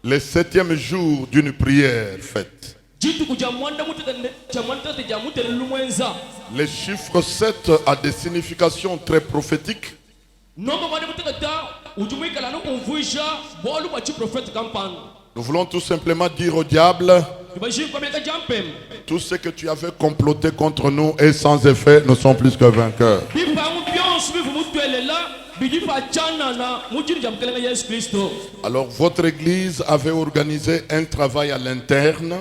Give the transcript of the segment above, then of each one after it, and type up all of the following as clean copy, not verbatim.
le 7e jour d'une prière faite. Le chiffre 7 a des significations très prophétiques. Nous voulons tout simplement dire au diable: tout ce que tu avais comploté contre nous est sans effet, nous sommes plus que vainqueurs. Alors votre église avait organisé un travail à l'interne.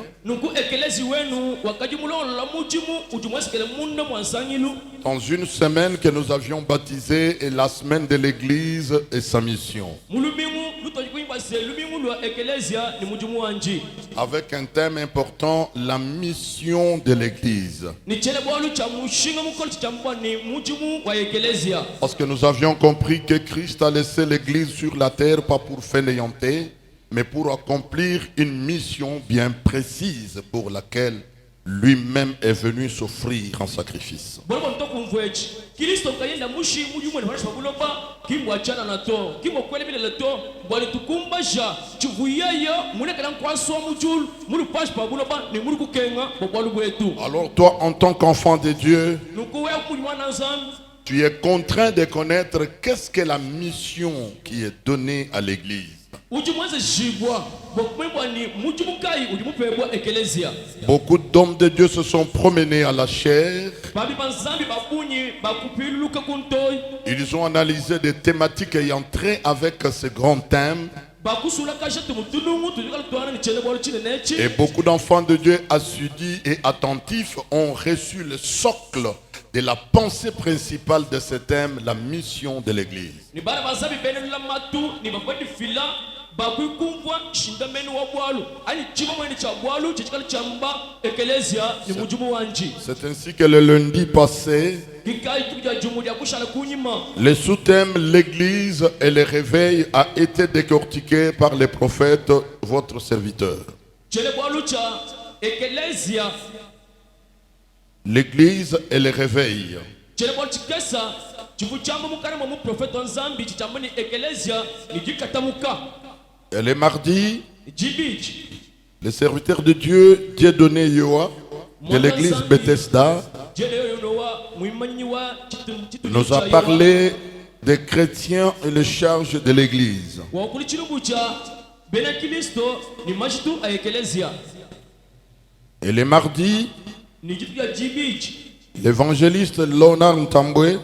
Dans une semaine que nous avions baptisée la semaine de l'église et sa mission. Avec un thème important, la mission de l'église. Parce que nous avions compris que Christ a laissé l'église sur la terre pas pour fainéanter, mais pour accomplir une mission bien précise pour laquelle lui-même est venu s'offrir en sacrifice. Alors toi, en tant qu'enfant de Dieu, tu es contraint de connaître qu'est-ce que la mission qui est donnée à l'église. Beaucoup d'hommes de Dieu se sont promenés à la chair. Ils ont analysé des thématiques ayant trait avec ce grand thème. Et beaucoup d'enfants de Dieu assidus et attentifs ont reçu le socle de la pensée principale de ce thème, la mission de l'église. C'est ainsi que le lundi passé, le sous-thème l'église et le réveil a été décortiqué par les prophètes, votre serviteur. L'église et le réveil. Et le mardi, le serviteur de Dieu, Dieudonné Yoa, de l'église Bethesda, nous a parlé des chrétiens et les charges de l'église. Et le mardi, l'évangéliste Léonard Ntambwe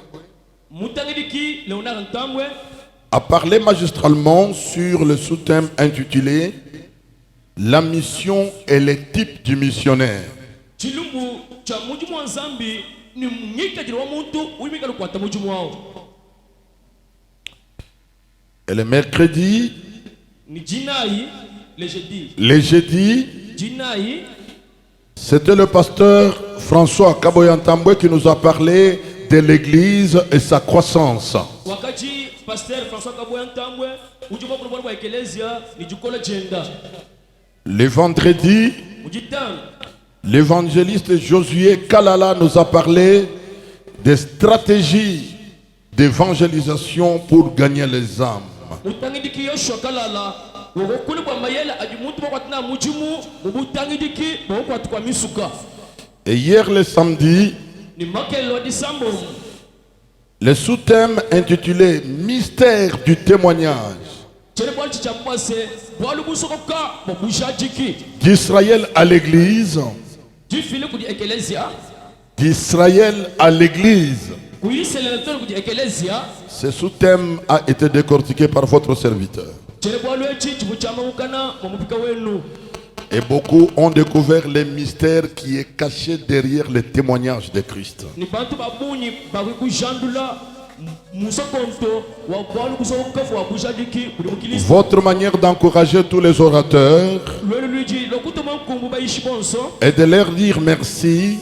a parlé magistralement sur le sous-thème intitulé La mission et les types du missionnaire. Et le mercredi, les jeudis, c'était le pasteur François Kaboyantambwe qui nous a parlé de l'église et sa croissance. Le vendredi, l'évangéliste Josué Kalala nous a parlé des stratégies d'évangélisation pour gagner les âmes. Et hier le samedi, le sous-thème intitulé Mystère du témoignage d'Israël à l'église. D'Israël à l'église. Ce sous-thème a été décortiqué par votre serviteur. Et beaucoup ont découvert les mystères qui est caché derrière le témoignage de Christ. Votre manière d'encourager tous les orateurs et de leur dire merci.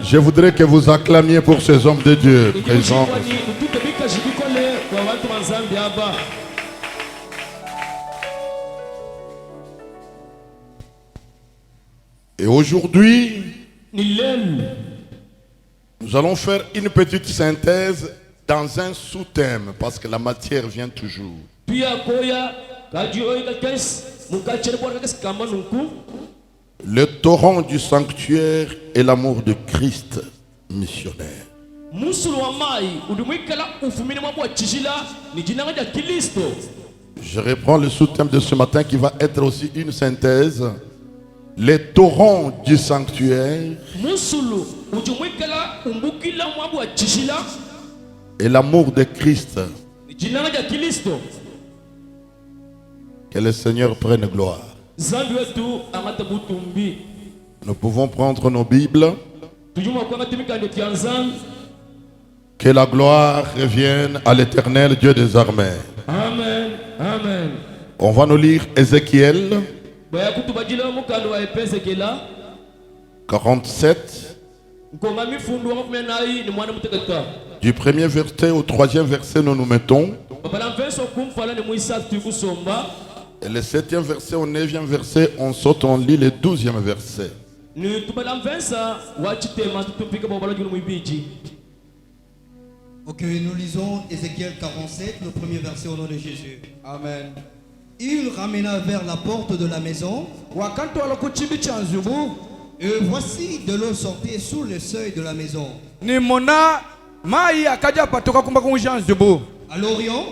Je voudrais que vous acclamiez pour ces hommes de Dieu présents. Et aujourd'hui, nous allons faire une petite synthèse dans un sous-thème, parce que la matière vient toujours. Le torrent du sanctuaire et l'amour de Christ missionnaire. Je reprends le sous-thème de ce matin qui va être aussi une synthèse. Les torrents du sanctuaire et l'amour de Christ. Que le Seigneur prenne gloire. Nous pouvons prendre nos Bibles. Que la gloire revienne à l'Éternel Dieu des armées. Amen. Amen. On va nous lire Ézéchiel 47. Du premier verset au troisième verset, nous nous mettons. Et le 7e verset au 9e verset, on saute, on lit le 12e verset. Ok, nous lisons Ézéchiel 47, le premier verset au nom de Jésus. Amen. Il ramena vers la porte de la maison. Et voici de l'eau sortait sous le seuil de la maison. À l'Orient,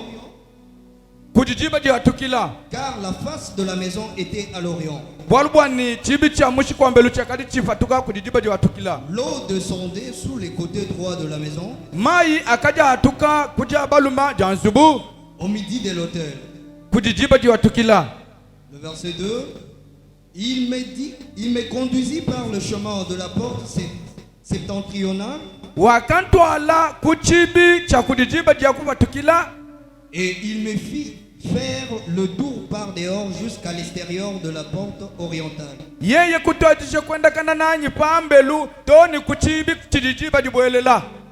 car la face de la maison était à l'Orient. L'eau descendait sous les côtés droits de la maison, au midi de l'autel. Le verset 2, il me conduisit par le chemin de la porte septentrionale, et il me fit faire le tour par dehors jusqu'à l'extérieur de la porte orientale.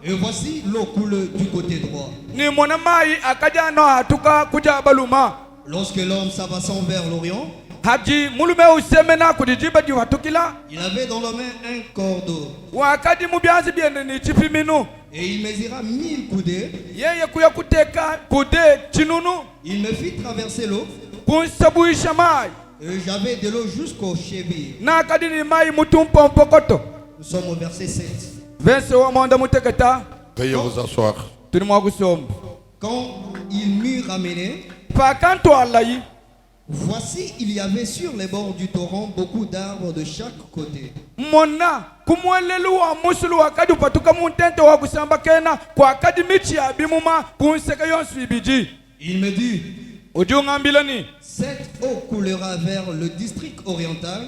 Et voici l'eau coule du côté droit. Lorsque l'homme s'avançant vers l'Orient, il avait dans la main un cordeau. Et il mesura 1000 coudées. Il me fit traverser l'eau. Et j'avais de l'eau jusqu'aux chevilles. Nous sommes au verset 7. Veuillez vous asseoir. Quand il m'eut ramené, voici, il y avait sur les bords du torrent beaucoup d'arbres de chaque côté. Il me dit, cette eau coulera vers le district oriental,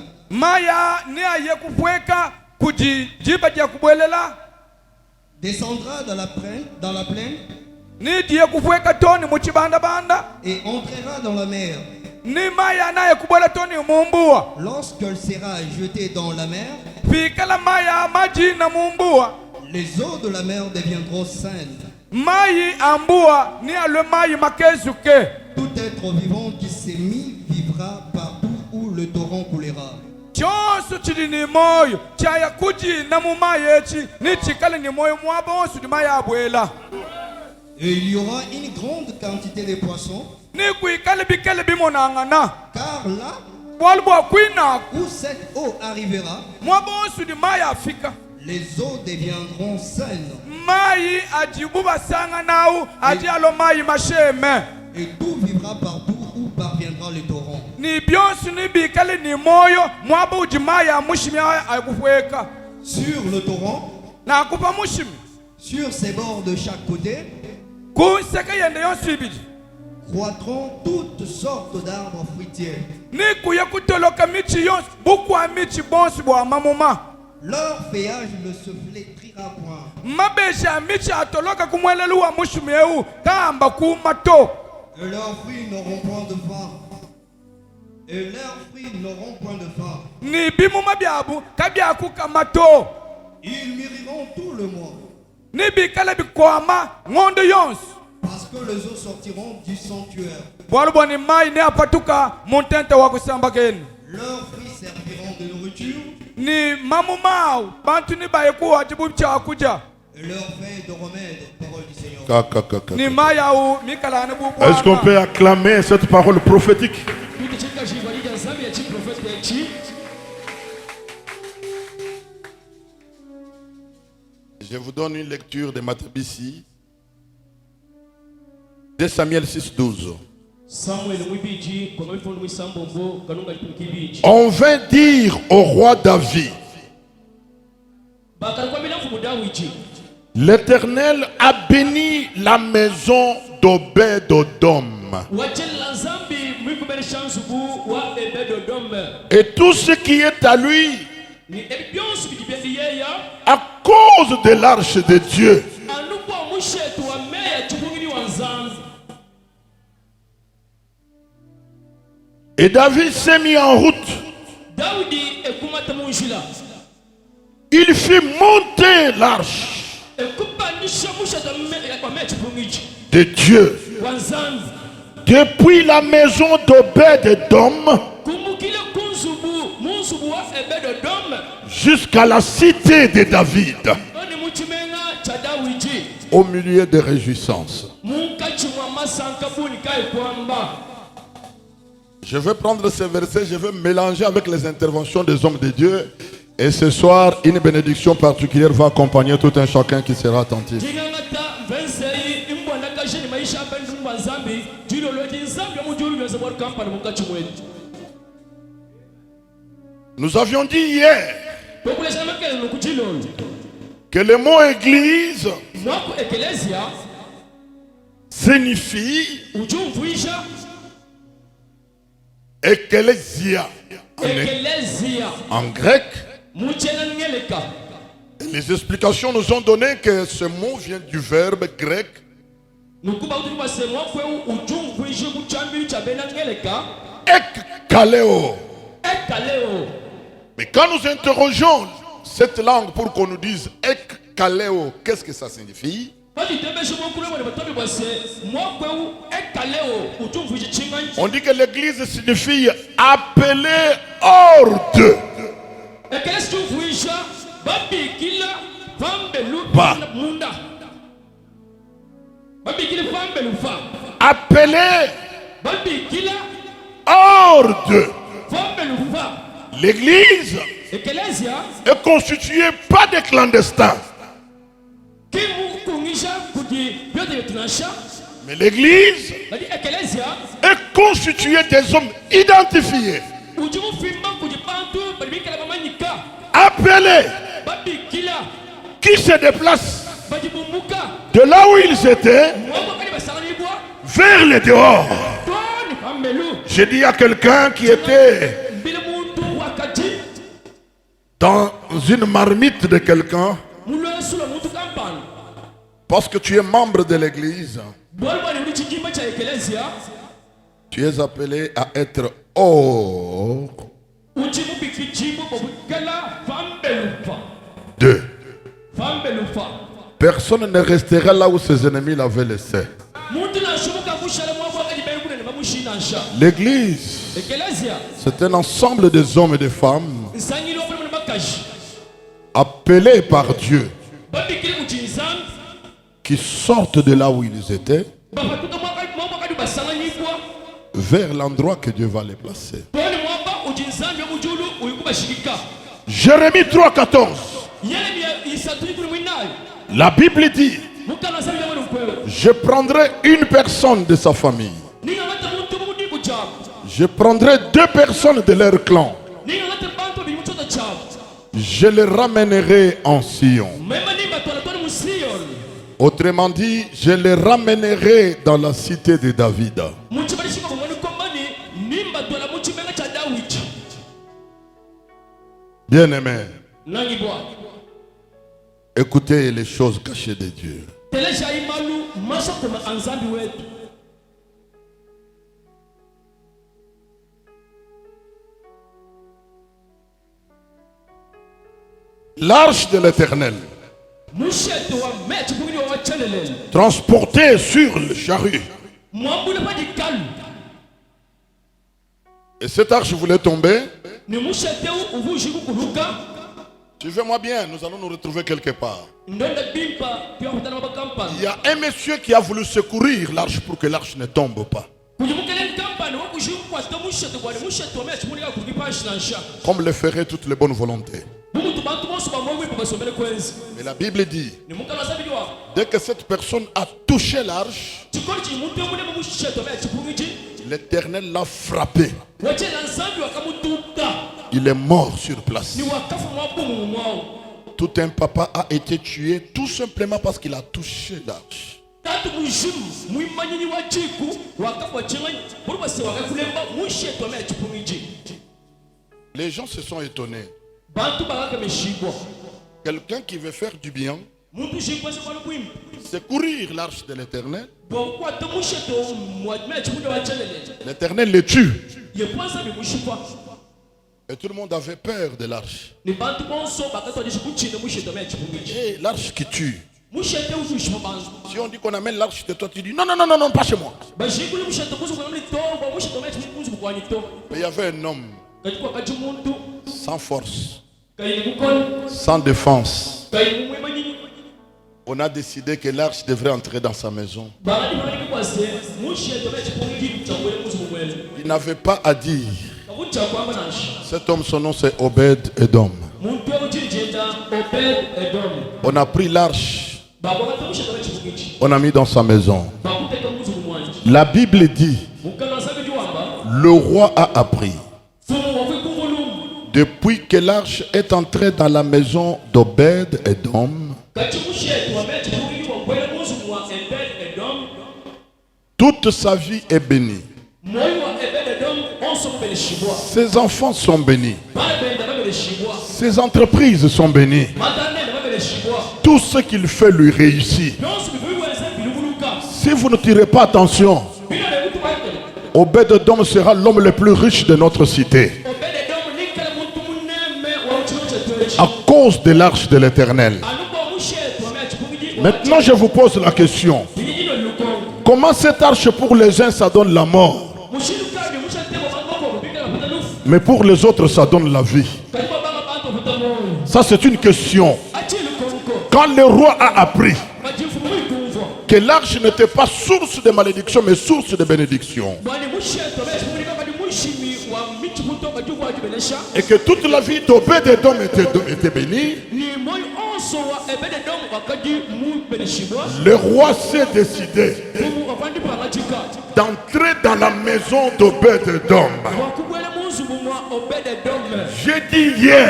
descendra dans la plaine et entrera dans la mer. Lorsqu'elle sera jetée dans la mer, les eaux de la mer deviendront saines. Tout être vivant qui s'est mis vivra partout où le torrent coulera. Et il y aura une grande quantité de poissons, car là où cette eau arrivera, les eaux deviendront saines. Et tout vivra partout où parviendra le torrent. Sur le torrent, sur ses bords de chaque côté, croîtront toutes sortes d'arbres fruitiers. Leur feuillage ne se flétrira point. Et leurs fruits n'auront point de fin. Et leurs fruits n'auront point de fin. Ils mûriront tout le mois. Parce que les eaux sortiront du sanctuaire. Leurs fruits serviront de nourriture. Et leurs feuilles de remède, parole du Seigneur. Est-ce qu'on peut acclamer cette parole prophétique? Je vous donne une lecture de Matabisi. 2 Samuel 6:12. On vint dire au roi David, l'Éternel a béni la maison d'Obed-Odom et tout ce qui est à lui à cause de l'arche de Dieu. Et David s'est mis en route. Il fit monter l'arche de Dieu depuis la maison d'Obed-Edom jusqu'à la cité de David, au milieu des réjouissances. Je vais prendre ces versets, je vais mélanger avec les interventions des hommes de Dieu. Et ce soir, une bénédiction particulière va accompagner tout un chacun qui sera attentif. Nous avions dit hier que le mot église signifie ecclésia en grec. Les explications nous ont donné que ce mot vient du verbe grec ekkaleo. Mais quand nous interrogeons cette langue pour qu'on nous dise ekkaleo, qu'est-ce que ça signifie? On dit que l'église signifie appeler hors de. Appeler hors de. L'église est constituée pas de clandestins. Mais l'église est constituée des hommes identifiés, appelés, qui se déplacent de là où ils étaient vers le dehors. J'ai dit à quelqu'un qui était dans une marmite de quelqu'un, parce que tu es membre de l'église, tu es appelé à être hors de. Personne ne restera là où ses ennemis l'avaient laissé. L'église, c'est un ensemble des hommes et des femmes appelés par Dieu, qui sortent de là où ils étaient vers l'endroit que Dieu va les placer. Jérémie 3,14. La Bible dit, je prendrai une personne de sa famille, je prendrai 2 personnes de leur clan, je les ramènerai en Sion. Autrement dit, je les ramènerai dans la cité de David. Bien-aimés, écoutez les choses cachées de Dieu. L'arche de l'Éternel, transportée sur le chariot. Et cette arche voulait tomber. Suivez-moi bien, nous allons nous retrouver quelque part. ndonda bimpa pia kutana mabakampani Il y a un monsieur qui a voulu secourir l'arche pour que l'arche ne tombe pas. kujimukele kampani wokujikwata musheto bwani musheto mechi muliga kuvipanshansha Comme le feraient toutes les bonnes volontés. bumuntu bantu bonso bamwe basomele kwenzi Mais la Bible dit, ni mukalo sabidwa dès que cette personne a touché l'arche, chikoli chimuntu mune musheto mechi pungiji l'Éternel l'a frappé. wachela nsambi wakamutuka Il est mort sur place. ni wakafu mwabumu mwao Tout un papa a été tué tout simplement parce qu'il a touché l'arche. tatu mujimu mwimanyini wa chiku wakafu wachenganyi buru base wakakulemba musheto mechi pungiji Les gens se sont étonnés. bantu bakaka meshibwa Quelqu'un qui veut faire du bien, muntu jikwase kwalo kwimpa secourir l'arche de l'Éternel, bokwata musheto mechi mude wachelele l'Éternel les tue. yekwanza bimushikwa Et tout le monde avait peur de l'arche. ni bantu bonso bakatwadisha kuchine musheto mechi pungiji Et l'arche qui tue. mushete utushima bantu Si on dit qu'on amène l'arche de toi, tu dis non, non, non, non, non, pas chez moi. bajikuli musheto kuzu kwa mlitombo musheto mechi muzi bukwanyi to Mais il y avait un homme katikwa kaji muntu sans force, kayini kukoni sans défense. kayini mwemanyini On a décidé que l'arche devrait entrer dans sa maison. bakati pamene kwase musheto mechi pungiji kuchangwele muzi bukwenzi Il n'avait pas à dire. kakucha kwamba nashi Cet homme, son nom c'est Obed Edom. muntu ekuchili jenda Obed Edom On a pris l'arche, bakwakata musheto mechi pungiji on a mis dans sa maison. bakuteka muzi bukwanyi La Bible dit, mukalo asabidi wamba le roi a appris. fumu wakwikungulumu Depuis que l'arche est entrée dans la maison d'Obed Edom, kati musheto wa mechi pungiji wakwele muzi mwa Obed Edom toute sa vie est bénie. moyo wa Obed Edom onso kubeleshibwa Ses enfants sont bénis. balabenda babeleshibwa Ses entreprises sont bénies. matanene babeleshibwa Tout ce qu'il fait lui réussit. byonso bibiweze bilubuluka Si vous ne tirez pas attention, bino bekutu bakele Obed Edom sera l'homme le plus riche de notre cité. Obed Edom nikale muntu muneme wa uchilo chetwechi À cause de l'arche de l'Éternel. anuko mushetu wa mechi pungiji Maintenant, je vous pose la question. binyino lukongo Comment cette arche pour les uns, ça donne la mort, mushilukaje mushatebo bangoko kubikala puta lufu mais pour les autres, ça donne la vie? kaliba banga bantu puta moyo Ça, c'est une question. achi lukongo Quand le roi a appris majifu muikumva que l'arche n'était pas source de malédiction, mais source de bénédiction, bwani mushetu wa mechi pungiji kadi mushimi wa michi puto majifu wa kibenesha et que toute la vie d'Obed Edom était bénie, ni moyo onso wa Obed Edom wakadi mu beleshibwa le roi s'est décidé fumu wapandi pangachika d'entrer dans la maison d'Obed Edom. wakubwele munzu mumwa Obed Edom J'ai dit hier,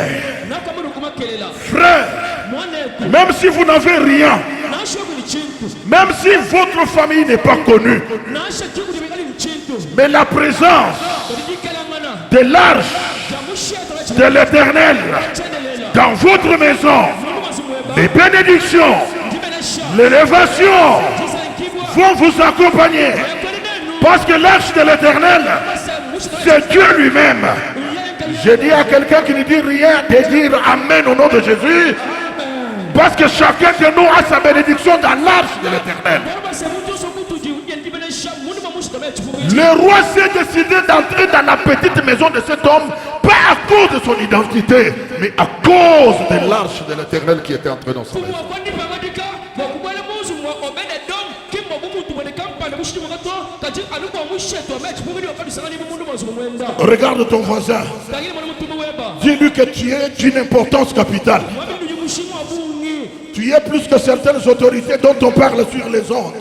nakamuri kumakelela frère, mwaneku même si vous n'avez rien, nashokuli chintu même si votre famille n'est pas connue, nasha chikuli bikali mchintu mais la présence kodikelangana de l'arche jamusheto de l'Éternel chendelela dans votre maison, mulumazumweba les bénédictions, ndibenesha l'élévation zisankibwa vont vous accompagner. Parce que l'arche de l'Éternel, c'est Dieu lui-même. Je dis à quelqu'un qui ne dit rien de dire Amen au nom de Jésus. Parce que chacun de nous a sa bénédiction dans l'arche de l'Éternel. Le roi s'est décidé d'entrer dans la petite maison de cet homme, pas à cause de son identité, mais à cause de l'arche de l'Éternel qui était entrée dans sa maison. Regarde ton voisin. Dis-lui que tu es d'une importance capitale. Tu es plus que certaines autorités dont on parle sur les ondes.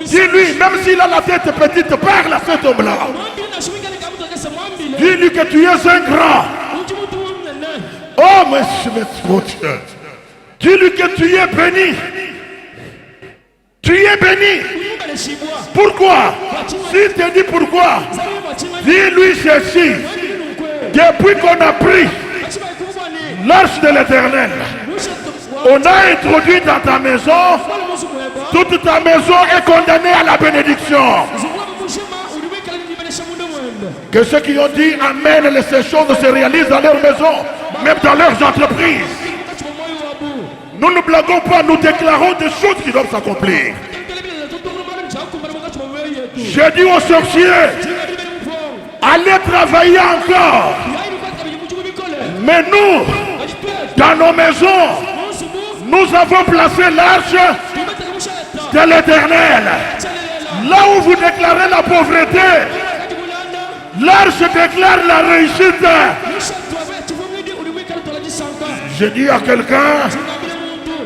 Dis-lui, même s'il a la tête petite, parle à cet homme-là. Dis-lui que tu es un grand. Oh, mon Dieu. Dis-lui que tu es béni. Tu es béni. Pourquoi? S'il te dit pourquoi, dis-lui ceci. Depuis qu'on a pris l'arche de l'Éternel, on a introduit dans ta maison, toute ta maison est condamnée à la bénédiction. Que ceux qui ont dit Amen, ces choses se réalisent dans leur maison, même dans leurs entreprises. Nous ne blaguons pas, nous déclarons des choses qui doivent s'accomplir. J'ai dit aux sorciers, allez travailler encore. Mais nous, dans nos maisons, nous avons placé l'arche de l'Éternel. Là où vous déclarez la pauvreté, l'arche déclare la réussite. Je dis à quelqu'un,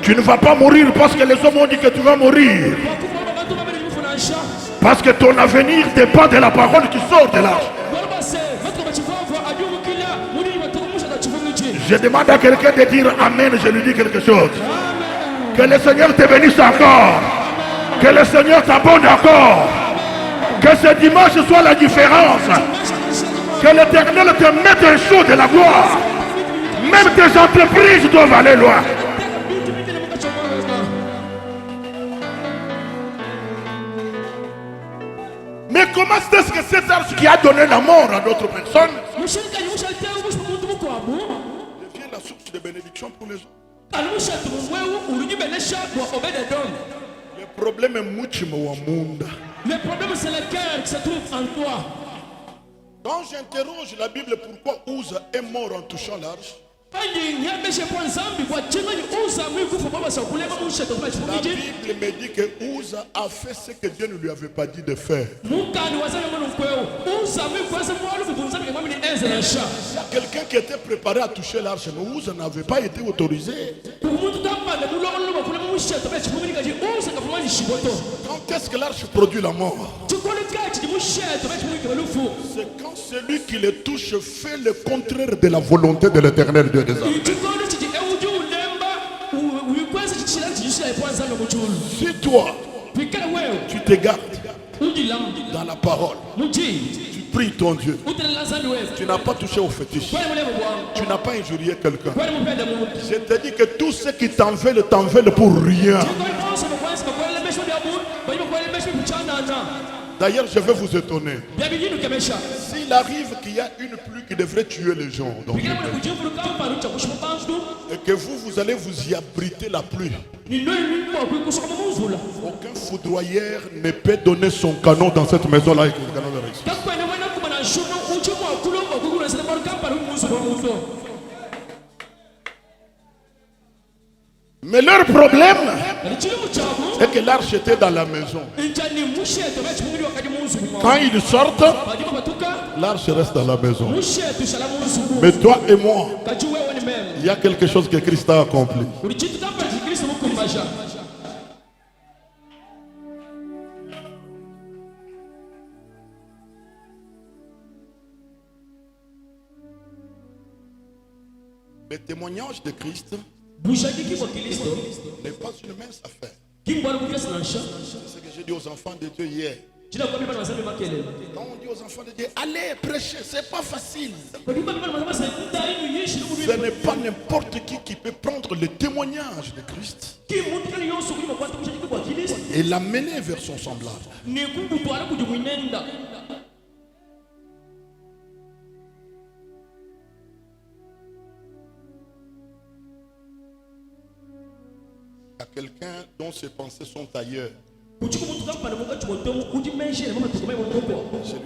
tu ne vas pas mourir parce que les hommes ont dit que tu vas mourir. Parce que ton avenir dépend de la parole qui sort de l'arche. Je demande à quelqu'un de dire Amen, je lui dis quelque chose. Que le Seigneur te bénisse encore. Que le Seigneur t'abonde encore. Que ce dimanche soit la différence. Que l'Éternel te mette un chaud de la gloire. Même tes entreprises doivent aller loin. Mais comment est-ce que cette arche qui a donné la mort à d'autres personnes devient la source de bénédiction pour les autres? Le problème est le problème c'est le cœur qui se trouve en toi. Quand j'interroge la Bible pourquoi Uza est mort en touchant l'arche, la Bible me dit que Uza a fait ce que Dieu ne lui avait pas dit de faire. Il y a quelqu'un qui était préparé à toucher l'arche, mais Uza n'avait pas été autorisé. Quand est-ce que l'arche produit la mort? C'est quand celui qui le touche fait le contraire de la volonté de l'Éternel Dieu des armées. Si toi, tu t'égares dans la parole, tu pries ton Dieu, tu n'as pas touché au fétiche, tu n'as pas injurié quelqu'un, je te dis que tous ceux qui t'en veulent pour rien. D'ailleurs, je vais vous étonner. S'il arrive qu'il y a une pluie qui devrait tuer les gens, donc, et que vous allez vous y abriter la pluie, aucun foudroyeur ne peut donner son canon dans cette maison-là avec le canon de réussite. Mais leur problème, c'est que l'arche était dans la maison. Quand ils sortent, l'arche reste dans la maison. Mais toi et moi, il y a quelque chose que Christ a accompli. Le témoignage de Christ n'est pas une mince affaire. C'est ce que j'ai dit aux enfants de Dieu hier. Quand on dit aux enfants de Dieu, allez prêcher, c'est pas facile. Ce n'est pas n'importe qui peut prendre le témoignage de Christ et l'amener vers son semblable. À quelqu'un dont ses pensées sont ailleurs, je lui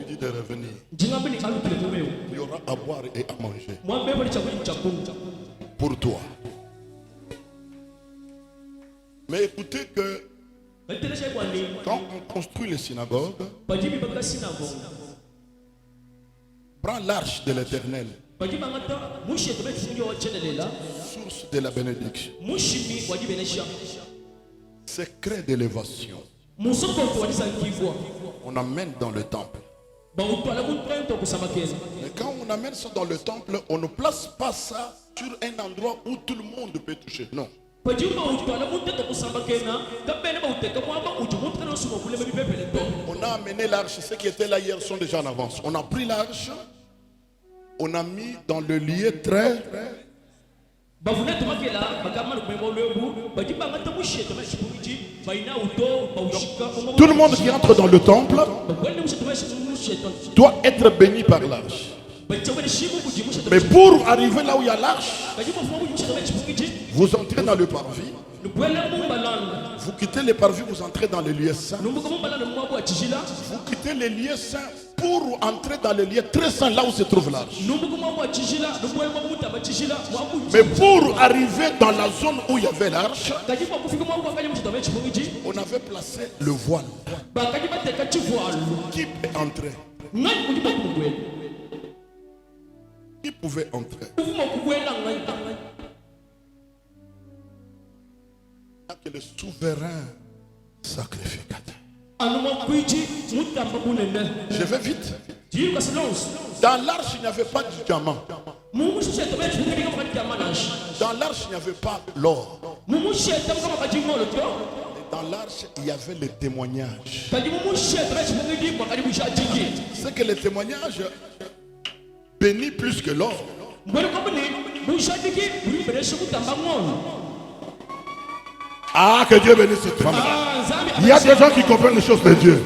dis de revenir. Il y aura à boire et à manger pour toi. Mais écoutez que quand on construit les synagogues, prends l'arche de l'Éternel, source de la bénédiction, secret d'élévation, on amène dans le temple. Mais quand on amène ça dans le temple, on ne place pas ça sur un endroit où tout le monde peut toucher. Non. On a amené l'arche. Ceux qui étaient là hier sont déjà en avance. On a pris l'arche, on a mis dans le lieu très... Tout le monde qui entre dans le temple doit être béni par l'arche. Mais pour arriver là où il y a l'arche, vous entrez dans le parvis. Vous quittez le parvis, vous entrez dans le lieu saint. Vous quittez les lieux saints pour entrer dans le lieu très saint, là où se trouve l'arche. Mais pour arriver dans la zone où il y avait l'arche, on avait placé le voile. Qui peut entrer? Qui pouvait entrer? Que le souverain sacrificateur. Je vais vite. Dans l'arche, il n'y avait pas de diamant. Dans l'arche, il n'y avait pas l'or. Dans l'arche, il y avait les témoignages. C'est que les témoignages bénissent plus que l'or. Ah, que Dieu bénisse cette femme. Il y a des gens qui comprennent les choses de Dieu.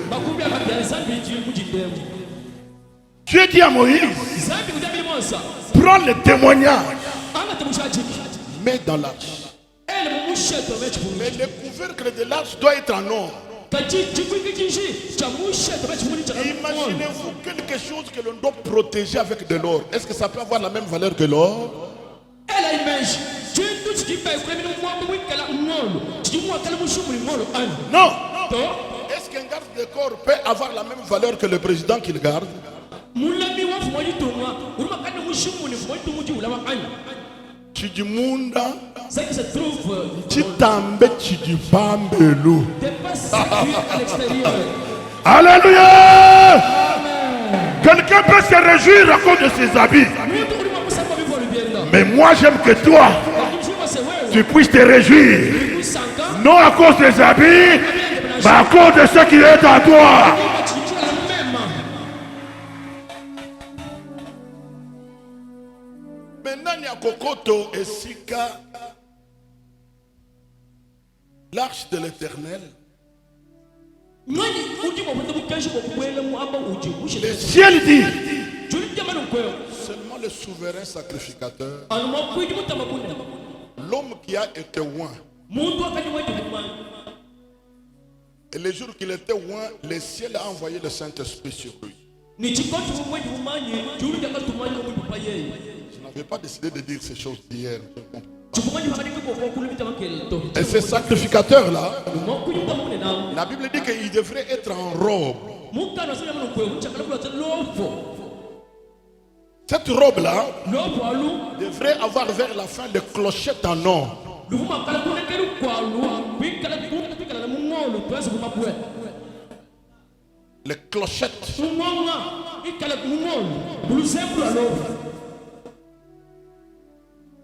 Dieu dit à Moïse, prends le témoignage, mets dans l'arche. Mais le couvercle de l'arche doit être en or. Imaginez-vous quelque chose que l'on doit protéger avec de l'or. Est-ce que ça peut avoir la même valeur que l'or? Non. Est-ce qu'un garde de corps peut avoir la même valeur que le président qu'il garde? Chidimunda, Chitambe Chidibambelu. Alléluia! Quelqu'un peut se réjouir à cause de ses habits. Mais moi j'aime que toi, tu puisses te réjouir. Non à cause des habits, mais à cause de ce qui est en toi. Maintenant, il y a Kokoto et Sika, l'arche de l'Éternel. Le ciel dit, seulement le souverain sacrificateur, l'homme qui a été oint. Et le jour qu'il était oint, le ciel a envoyé le Saint-Esprit sur lui. Je n'avais pas décidé de dire ces choses d'hier. Et ces sacrificateurs-là, la Bible dit qu'ils devraient être en robe. Cette robe-là devrait avoir vers la fin des clochettes en or. Les clochettes.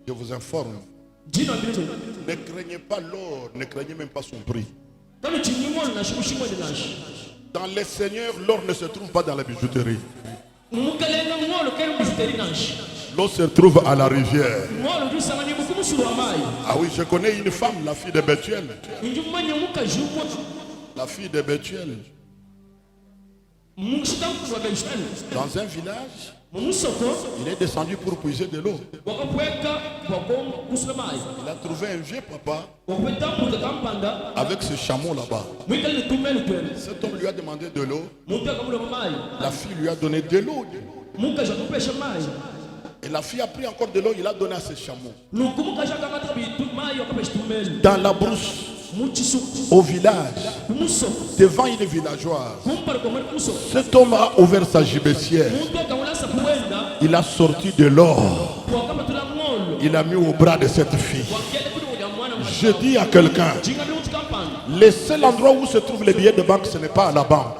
Je vous informe. Ne craignez pas l'or, ne craignez même pas son prix. Dans les seigneurs, l'or ne se trouve pas dans la bijouterie. L'eau se trouve à la rivière. Ah oui, je connais une femme, la fille de Bethuel. La fille de Bethuel. Dans un village, il est descendu pour puiser de l'eau. Il a trouvé un vieux papa avec ce chameau là-bas. Cet homme lui a demandé de l'eau. La fille lui a donné de l'eau. Et la fille a pris encore de l'eau, il a donné à ce chameau. Dans la brousse, au village, devant une villageoise, cet homme a ouvert sa gibecière. Il a sorti de l'or. Il a mis au bras de cette fille. Je dis à quelqu'un, le seul endroit où se trouvent les billets de banque, ce n'est pas à la banque.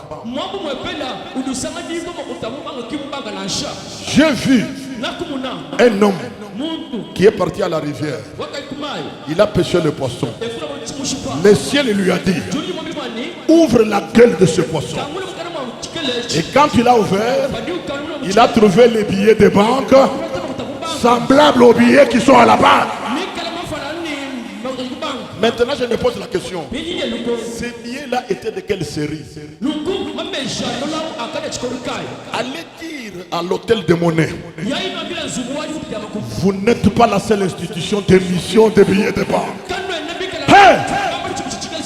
J'ai vu un homme qui est parti à la rivière. Il a pêché le poisson. Le ciel lui a dit, ouvre la gueule de ce poisson. Et quand il a ouvert, il a trouvé les billets de banque semblables aux billets qui sont à la banque. Maintenant, je me pose la question. Ces billets-là étaient de quelle série? Allez dire à l'hôtel de monnaie, vous n'êtes pas la seule institution d'émission de billets de banque. Hey!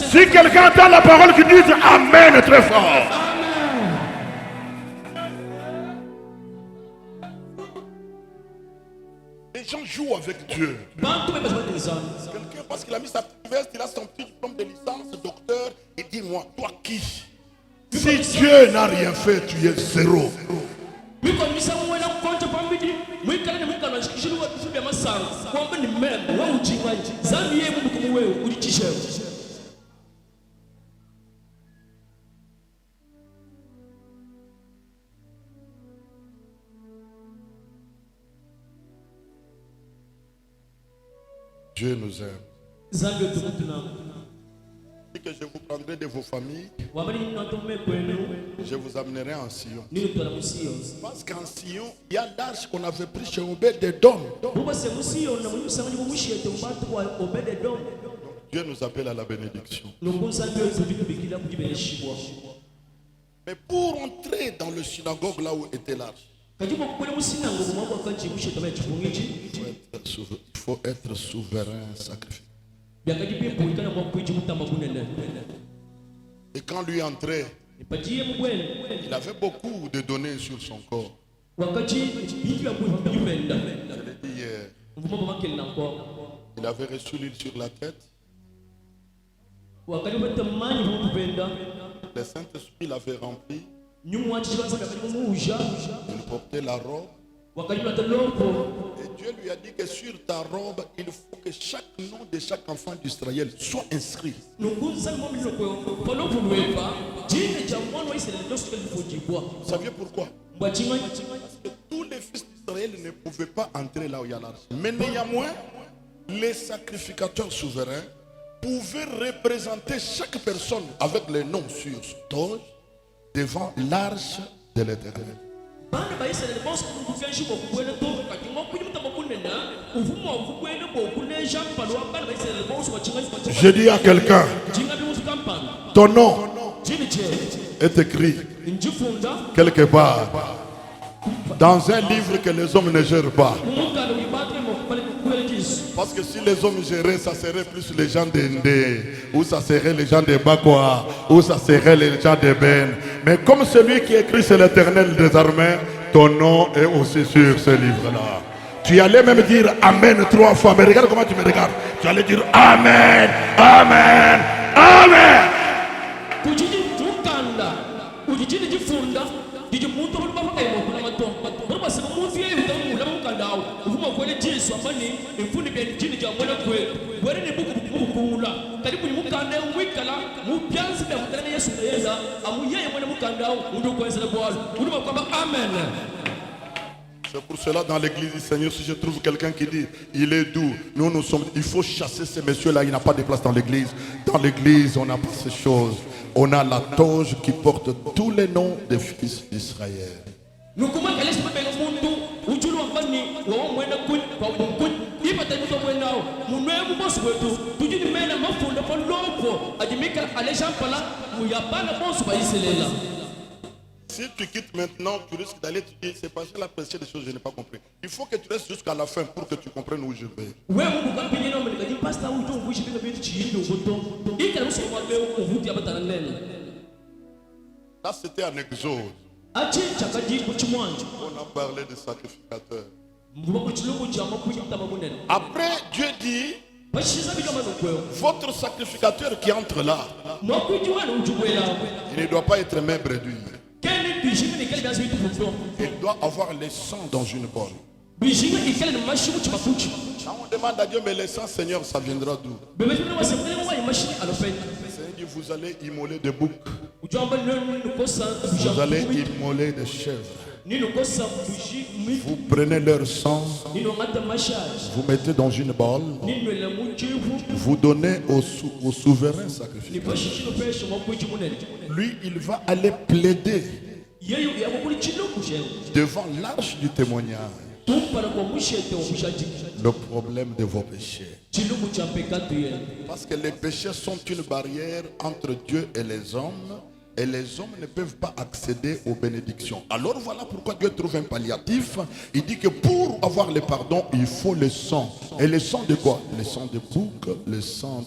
Si quelqu'un entend la parole qui dit Amen très fort. gens jouent avec Dieu. bantu bebazwa nenzalo. Quelqu'un, parce qu'il a mis sa petite veste, il a son petit diplôme de licence, docteur, et dis-moi, toi qui? Si Dieu n'a rien fait, tu es zéro. Mwikonisa mwena mkonja pambidi mwikala ne mwikala shikishiri wa tusubya masango kwamba ni mmembe wa ujingaji zambi ye mungu kumuwewe ulichishewa. Dieu nous aime. Zambi otumutuna. Et que je vous prendrai de vos familles, Wabali natomme kwenu je vous amènerai en Sion. nini tola musiyo. Parce qu'en Sion, il y a l'arche qu'on avait pris chez Obed-Edom. Buba se musiyo na munyu sangi bumushiyete mbatu wa Obed-Edom. Dieu nous appelle à la bénédiction. Nokunzambi otubikubikira kujibeleshibwa. Mais pour entrer dans le synagogue là où était l'arche, Kajibo kukwele musinango kumwako akaji mushiyete chipungiji. il faut être souverain, sacrifié. Byakajibimpo ikana kwa kuiji mutamba kunene. Et quand lui entrait, Ipajiye mugwene. il avait beaucoup de données sur son corps. Wakati bitu ya kuyumenda. Je l'ai dit hier, Mvumo bamakeli nakwa. il avait reçu l'huile sur la tête. Wakati batamani bumupenda. Le Saint-Esprit l'avait rempli. Nyumwa chibanza kakali muja. Il portait la robe. Wakati bataloko. Et Dieu lui a dit que sur ta robe, il faut que chaque nom de chaque enfant d'Israël soit inscrit. Nukunza momi lokwe. Palopo lwepa. Jine jamwano wa Israeli dosu kujibwa. Vous saviez pourquoi? Mbachinga. Parce que tous les fils d'Israël ne pouvaient pas entrer là où il y a l'arche. Mais néanmoins, les sacrificateurs souverains pouvaient représenter chaque personne avec les noms sur son toge devant l'arche de l'Éternel. Bana ba Israeli bosu kukenshi bokwele to kati ngokuyi mutamba kunena. Uvumo obukwele bokuneja palwa bana ba Israeli bosu wachinga. Je dis à quelqu'un, Jinga bimusu kampani. ton nom Jini che. est écrit Njifunda. quelque part dans un livre que les hommes ne gèrent pas. Mumuka lo ibatre mo kubale kukwele kisu. Parce que si les hommes géraient, ça serait plus les gens d'Indé, ou ça serait les gens de Bakwa, ou ça serait les gens de Ben. Mais comme celui qui écrit, c'est l'Éternel des armées, ton nom est aussi sur ce livre-là. Tu allais même dire Amen 3 fois, mais regarde comment tu me regardes. Tu allais dire Amen, Amen, Amen. Kujiji mukanda. Ujijini jifunda. Dije muntu bulu baba emo kuna matomba. Bulu basa muntu ye utamu mula mukanda au. Uvuma kwele Jesu amani imfundi bya jini ja mwana kwe. Were ne buku kula. Karibu ni mukanda mwikala mubyanzi bya mutana Yesu yeza. Amuyeye mwana mukanda au undu kwenzela bwalo. Uluma kwamba amen. C'est pour cela dans l'église du Seigneur, si je trouve quelqu'un qui dit il est doux, nous sommes, il faut chasser ces messieurs-là, il n'a pas de place dans l'église. Dans l'église, on n'a pas ces choses. On a la toge qui porte tous les noms des fils d'Israël. Nukuma kalesi mabega muntu ujulu wambani wa mwenda kun kwa unkun ipata muto mwendao munwe mubosu wetu tujini mena mafunda kwa lopo ajimika alesha pala muyabana bosu ba Israël. Si tu quittes maintenant, tu risques d'aller te dire, c'est parce que la prêcher des choses, je n'ai pas compris. Il faut que tu restes jusqu'à la fin pour que tu comprennes où je vais. We mungu kampinye no mlika jim pasta ujo mbushi bika bitu chindo goto ikala muso kwa be uvuti abatana nene. Là, c'était en Exode. Achi chakaji kuchimwanje. On a parlé des sacrificateurs. Mbuba kuchilungu chama kujimta mamunene. Après, Dieu dit, Bashiza bika manukweo. votre sacrificateur qui entre là, Mwakuji wana ujubwela. il ne doit pas être main bredouille. Keni bijimi ni kali biazi bitu fundo. Il doit avoir le sang dans une bonne. Bijimi ikale ni mashimu chimakuchi. Quand on demande à Dieu, mais le sang, Seigneur, ça viendra d'où? Bebe tuna wasemele mwa imashini alopeni. Seigneur dit, vous allez immoler des boucs, Ujamba nini nukosa vous allez bujambu. immoler des chèvres. Nini nukosa buji mi. Vous prenez leur sang, Nini ngata mashaji. vous mettez dans une balle, Nini nwele mujivu. vous donnez au souverain sacrificateur. Ni bashishino pesho mwakuji munene. Lui, il va aller plaider Yeyo yakukuli chiluku shewe. devant l'arche du témoignage Tumpala kwa mushete wa mushaji. le problème de vos péchés. Chiluku cha pekatu ye. Parce que les péchés sont une barrière entre Dieu et les hommes ne peuvent pas accéder aux bénédictions. Alors voilà pourquoi Dieu trouve un palliatif. Il dit que pour avoir le pardon, il faut le sang. Et le sang de quoi? Le sang de bouc, le sang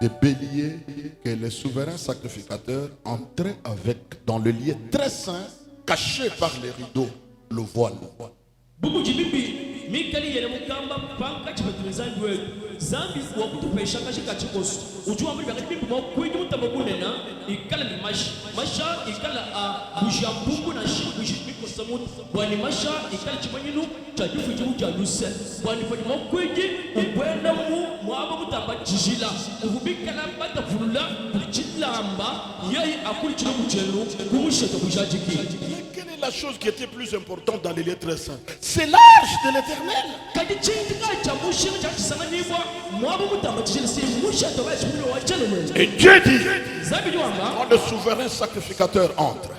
des béliers que les souverains sacrificateurs entraient avec dans le lieu très saint, caché par les rideaux, le voile. Bubu jibibi mikali yene mukamba panka chipatilizandu wetu zambi wakutupesha kashika chikosu ujua mbili bakati bimbi mwakwiji mutabakunena ikala ni masha ikala bujambungu na bujimiko samuti wani masha ikala chimanyinu chajufu jimu jaluse wani fani mwakwiji ubwenda mwaba mutamba jijila uhubikala bata fulula kulichilamba yai akuli chino mchelu kumusheto bujajiki. Quelle est la chose qui était plus importante dans les lieux très saints? C'est l'arche de l'Éternel. Et Dieu dit, quand le souverain sacrificateur entre,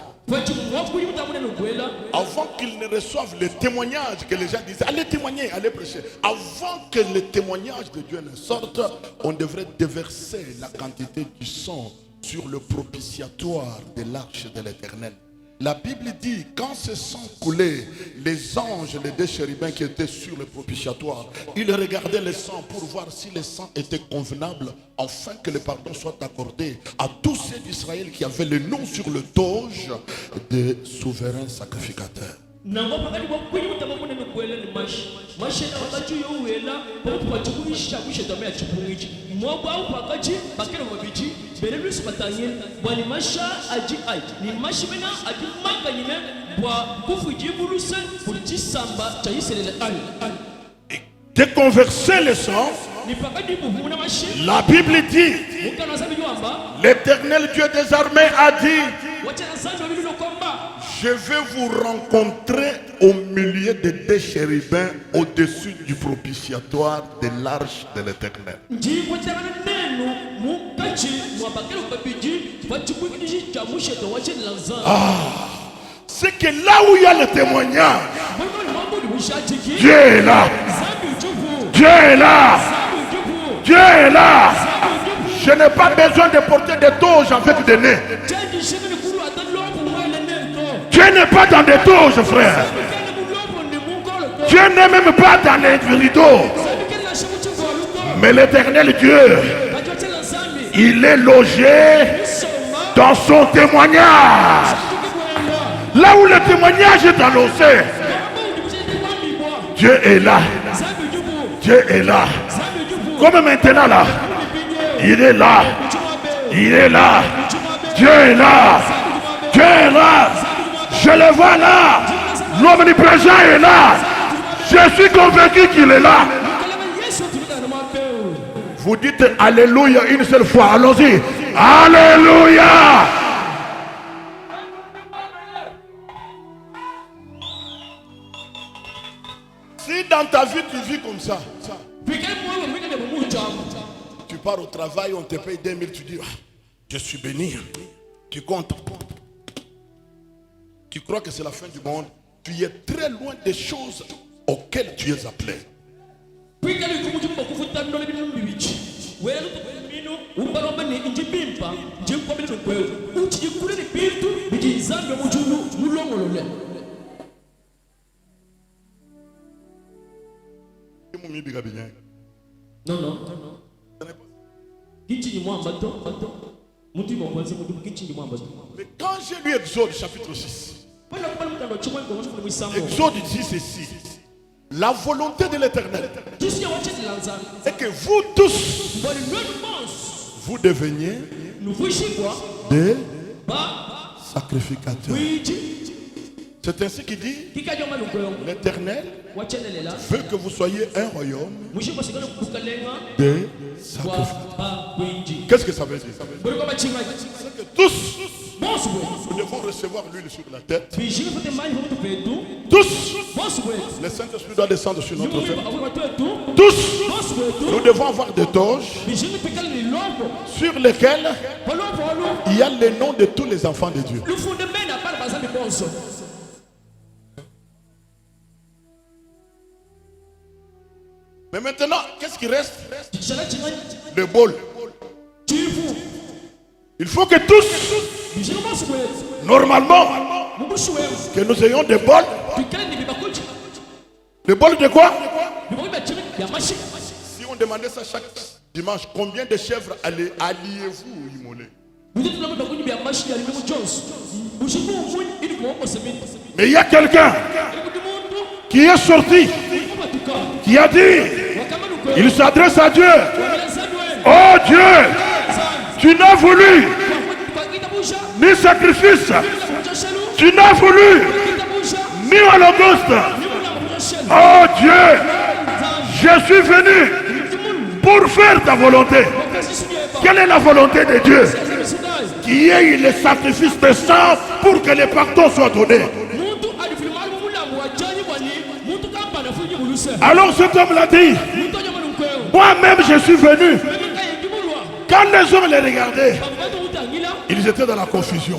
avant qu'il ne reçoive le témoignage que les gens disaient, allez témoigner, allez prêcher, avant que le témoignage de Dieu ne sorte, on devrait déverser la quantité du sang sur le propitiatoire de l'arche de l'Éternel. La Bible dit, quand ce sang coulait, les anges, les deux chérubins qui étaient sur le propitiatoire, ils regardaient le sang pour voir si le sang était convenable, afin que le pardon soit accordé à tous ceux d'Israël qui avaient le nom sur le toge des souverains sacrificateurs. Nango pakati kwa kweli mutabakune nokwela ni mashi na wakati yo wela pamoja kwa chikuisha kushetamea chipungichi mwogo au pakati bakero mabichi berelusi batanye bwani masha aji ni mashi mena aji manga nyine bwa kufujibuluse kulichisamba cha Israël ani Déconverser le sang. La Bible dit, l'Éternel Dieu des armées a dit, je vais vous rencontrer au milieu des deux chérubins au-dessus du propitiatoire de l'arche de l'Éternel. C'est que là où il y a le témoignage, Dieu est là. Dieu est là. Dieu est là. Je n'ai pas besoin de porter des toges avec des nez. Dieu n'est pas dans des toges, frère. Dieu n'est même pas dans les rideaux. Mais l'Éternel Dieu, il est logé dans son témoignage. Là où le témoignage est annoncé, Dieu est là. Dieu est là. Comme maintenant là. Il est là. Il est là. Dieu est là. Dieu est là. Je le vois là. L'omniprésent est là. Je suis convaincu qu'il est là. Vous dites Alléluia une seule fois. Allons-y. Alléluia. Si dans ta vie tu vis comme ça, tu pars au travail, on te paye 2000, tu dis, ah, je suis béni. Tu comptes. Tu crois que c'est la fin du monde. Tu es très loin des choses auxquelles tu es appelé. Non, non. Mais quand j'ai lu Exode chapitre 6, Exode dit ceci: la volonté de l'Éternel est que vous tous, vous deveniez des sacrificateurs. C'est ainsi qu'il dit, l'Éternel veut que vous soyez un royaume de sacrificateurs. Qu'est-ce que ça veut dire? C'est que tous, nous devons recevoir l'huile sur la tête. Tous, le Saint-Esprit doit descendre sur notre tête. Tous, nous devons avoir des toges sur lesquels il y a les noms de tous les enfants de Dieu. Mais maintenant, qu'est-ce qui reste? Le bol. Il faut que tous, normalement, que nous ayons des bols. Le bol de quoi? Si on demandait ça chaque dimanche, combien de chèvres alliez-vous immoler? Mais il y a quelqu'un qui est sorti qui a dit, il s'adresse à Dieu. Oh Dieu, tu n'as voulu ni sacrifice, tu n'as voulu ni holocauste. Oh Dieu, je suis venu pour faire ta volonté. Quelle est la volonté de Dieu? Qu'il y ait le sacrifice de sang pour que les pardons soient donnés. Alors cet homme l'a dit, moi-même je suis venu. Quand les hommes les regardaient, ils étaient dans la confusion.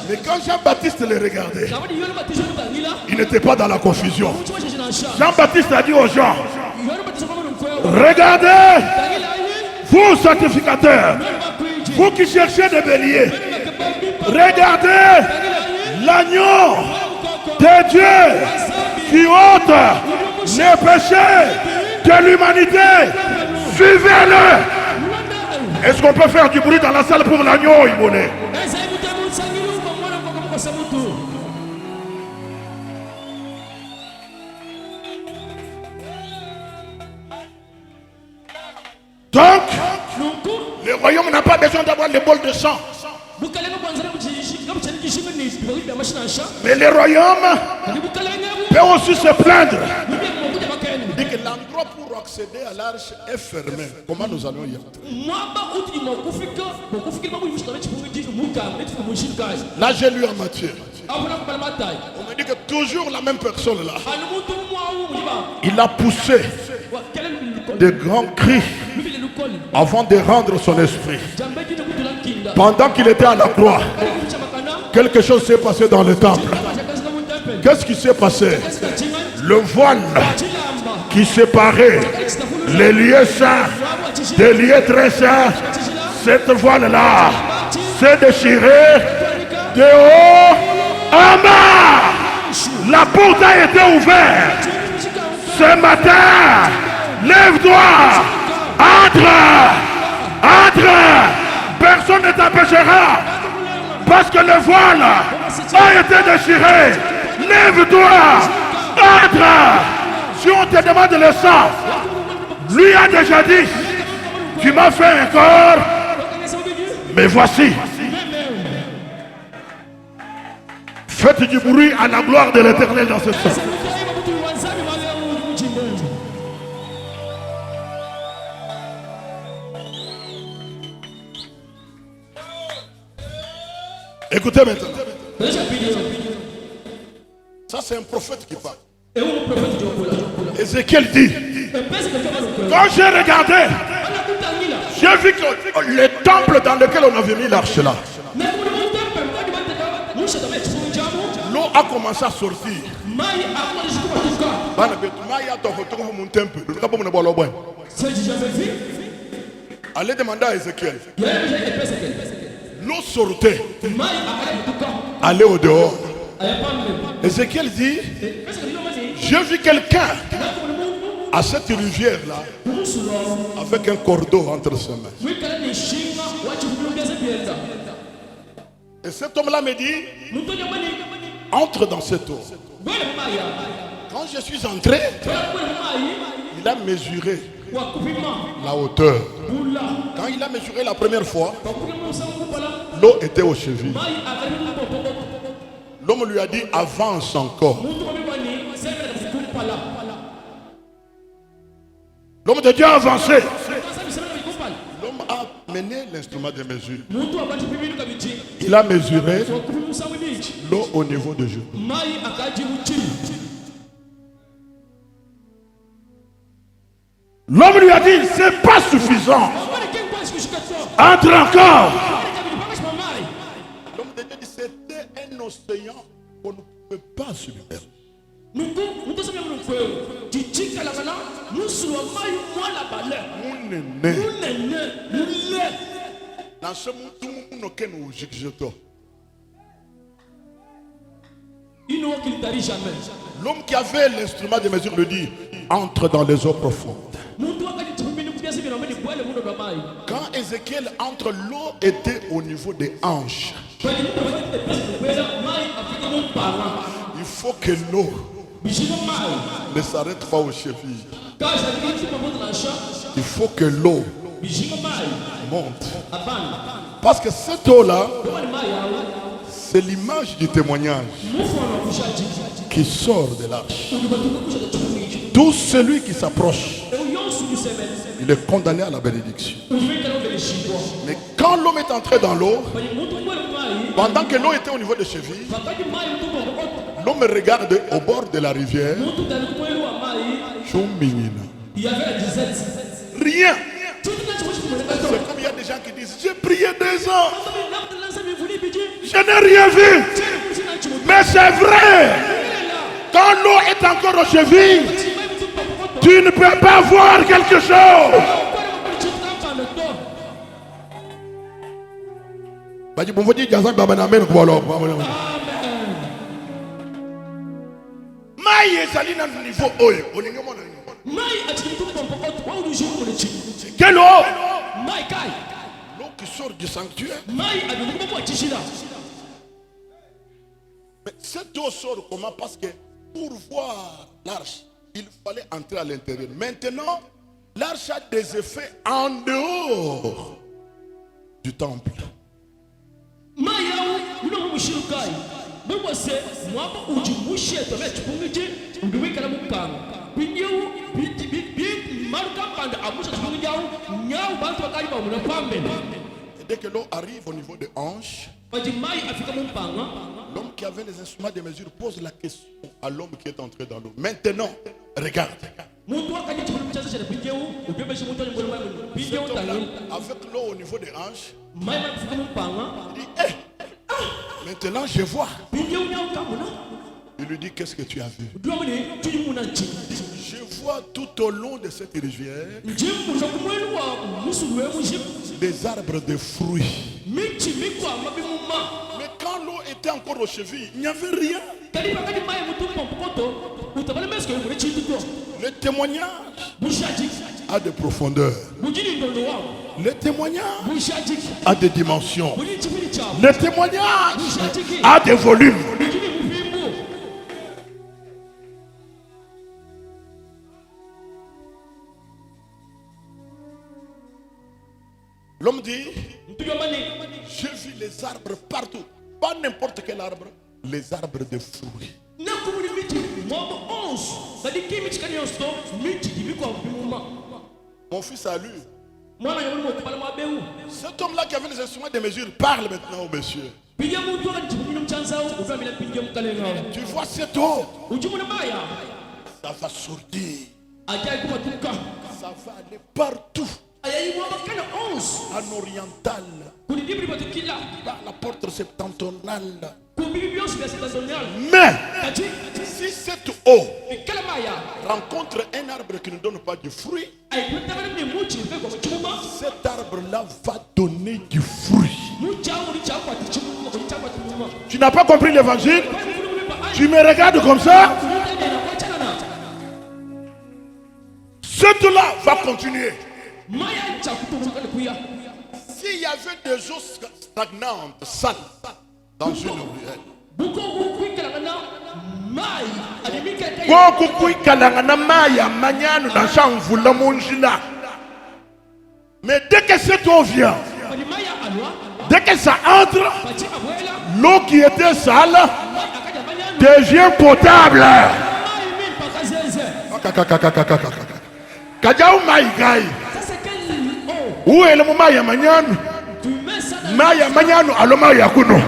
Mais quand Jean-Baptiste les regardait, il n'était pas dans la confusion. Jean-Baptiste a dit aux gens, regardez, vous sacrificateurs, vous qui cherchez des béliers, regardez l'agneau de Dieu qui ôte les péchés de l'humanité. Suivez-le. Est-ce qu'on peut faire du bruit dans la salle pour l'agneau, Ibone? Donc, le royaume n'a pas besoin d'avoir les bols de sang. Mais le royaume peut aussi se plaindre. Dit que l'endroit pour accéder à l'arche est fermé. Comment nous allons y entrer? Là, j'ai lu en Matthieu. On me dit que toujours la même personne là, il a poussé de grands cris avant de rendre son esprit. Pendant qu'il était à la croix, quelque chose s'est passé dans le temple. Qu'est-ce qui s'est passé? Le voile qui séparait les lieux saints des lieux très saints, cette voile-là s'est déchirée de haut en bas. La porte a été ouverte. Ce matin, lève-toi, entre, personne ne t'empêchera, parce que le voile a été déchiré. Lève-toi, entre. Si on te demande le sang, lui a déjà dit, tu m'as fait un corps, mais voici. Faites du bruit à la gloire de l'Éternel dans ce sang. Écoutez maintenant. Ça c'est un prophète qui parle. Ézéchiel dit, quand j'ai regardé, j'ai vu que le temple dans lequel on avait mis l'arche là, l'eau a commencé à sortir. Allez demander à Ézéchiel. L'eau sortait. Allez au dehors. Ézéchiel dit, j'ai vu quelqu'un à cette rivière là avec un cordeau entre ses mains. Et cet homme là me dit, entre dans cette eau. Quand je suis entré, il a mesuré la hauteur. Quand il a mesuré la première fois, l'eau était aux chevilles. L'homme lui a dit, avance encore. L'homme de Dieu a avancé. L'homme a mené l'instrument de mesure. Il a mesuré l'eau au niveau de Dieu. L'homme lui a dit, c'est pas suffisant. Entre encore. L'homme de Dieu dit, c'était un océan qu'on ne pouvait pas submerger. Dans ce monde, l'homme qui avait l'instrument de mesure le dit, entre dans les eaux profondes. Quand Ézéchiel entre, l'eau était au niveau des hanches. Il faut que l'eau ne s'arrête pas aux chevilles. Il faut que l'eau monte. Parce que cette eau-là, c'est l'image du témoignage qui sort de l'arche. Tout celui qui s'approche, il est condamné à la bénédiction. Mais quand l'homme est entré dans l'eau, pendant que l'eau était au niveau des chevilles, l'homme regarde au bord de la rivière. Il y avait la disette. Rien. C'est comme il y a des gens qui disent, j'ai prié 2 ans, je n'ai rien vu. Mais c'est vrai. Quand l'eau est encore aux chevilles, tu ne peux pas voir quelque chose. Quelle eau? L'eau qui sort du sanctuaire. Mais cette eau sort comment? Parce que pour voir l'arche, il fallait entrer à l'intérieur. Maintenant, l'arche a des effets en dehors du temple. Et dès que l'eau arrive au niveau des hanches, l'homme qui avait les instruments de mesure pose la question à l'homme qui est entré dans l'eau. Maintenant, regarde. Avec l'eau au niveau des hanches, il dit, maintenant je vois. Il lui dit, qu'est-ce que tu as vu? Je vois tout au long de cette rivière des arbres de fruits. Mais quand l'eau était encore aux chevilles, il n'y avait rien. Le témoignage a des profondeurs. Le témoignage a des dimensions. Le témoignage a des volumes. L'homme dit, j'ai vu les arbres partout. Pas n'importe quel arbre, les arbres de fruits. Mon fils a lu. Cet homme-là qui avait les instruments de mesure parle maintenant au monsieur. Tu vois cette eau? Ça va sortir. Ça va aller partout. En oriental, par la porte septentrionale. Mais si cette eau rencontre un arbre qui ne donne pas de fruit, cet arbre-là va donner du fruit. Tu n'as pas compris l'évangile? Tu me regardes comme ça? Cette-là va continuer. S'il y avait des eaux stagnantes, sales, dans une ruelle, mais dès que cette eau vient, dès que ça entre, l'eau qui était sale devient potable. Où est le moment Maya Manyano Alomaya Kuno?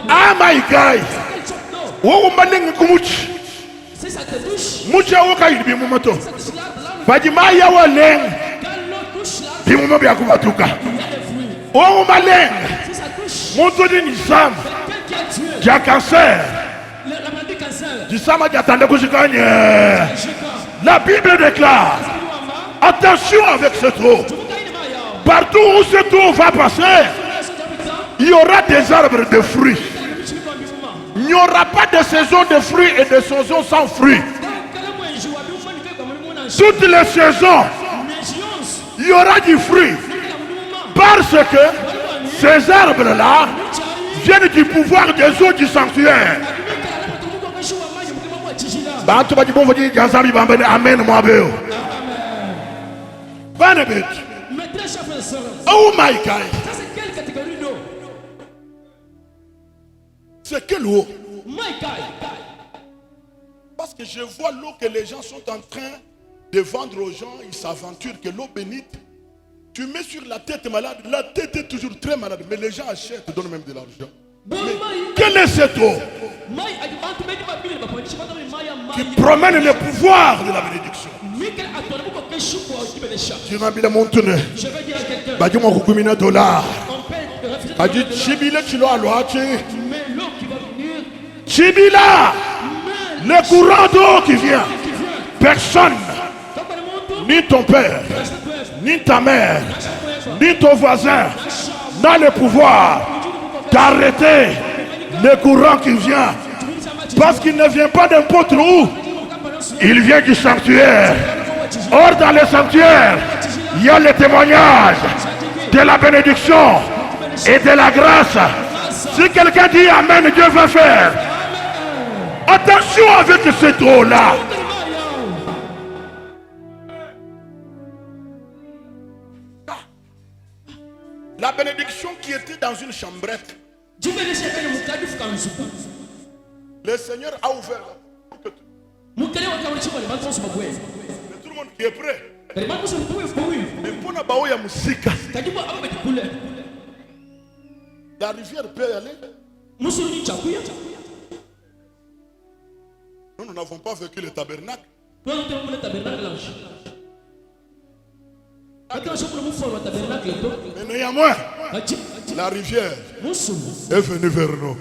Ah my guy. Wo mbaneng kumuchi. Mucha woka ibi mumato. Fajimaya waleng. Bimumo bya kubatuka. Wo maleng. Muto di nisam. Ja cancer. Disama jatande kushikanye. La Bible déclare, attention avec cette eau. Partout où cette eau va passer, il y aura des arbres de fruits. Il n'y aura pas de saison de fruits et de saison sans fruits. Toutes les saisons, il y aura du fruit. Parce que ces arbres-là viennent du pouvoir des eaux du sanctuaire. Bantu badibongo di janzambi bambene amen mwabeo. Banebet. Mais très chers frères et sœurs, Oh my God. ça c'est quelle catégorie d'eau? C'est quelle eau? My God. Parce que je vois l'eau que les gens sont en train de vendre aux gens, ils s'aventurent que l'eau bénite, tu mets sur la tête malade, la tête est toujours très malade, mais les gens achètent, donnent même de l'argent. Quelle est cette eau qui promène le pouvoir de la bénédiction? Tu m'as mis le montonné. Je vais dire à quelqu'un, Badi mo kukumina $. on peut refuser de Badi chibile chilo aloachi. mais l'eau qui va venir, Chibila, le courant d'eau qui vient. qui vient, Personne, quand on monte, ni ton père, reste bref, ni ta mère, reste bref. ni ton voisin n'a le pouvoir d'arrêter le courant qui vient. Parce qu'il ne vient pas n'importe où. Il vient du sanctuaire. Or, dans le sanctuaire, il y a le témoignage de la bénédiction et de la grâce. Si quelqu'un dit Amen, Dieu va faire. Attention avec cette eau-là. La bénédiction qui était dans une chambrette, le Seigneur a ouvert pour que tout le monde qui est prêt. Mais pour la baoya musika, la rivière peut y aller. Nous n'avons pas vécu le tabernacle. Mais néanmoins, la rivière est venue vers nous.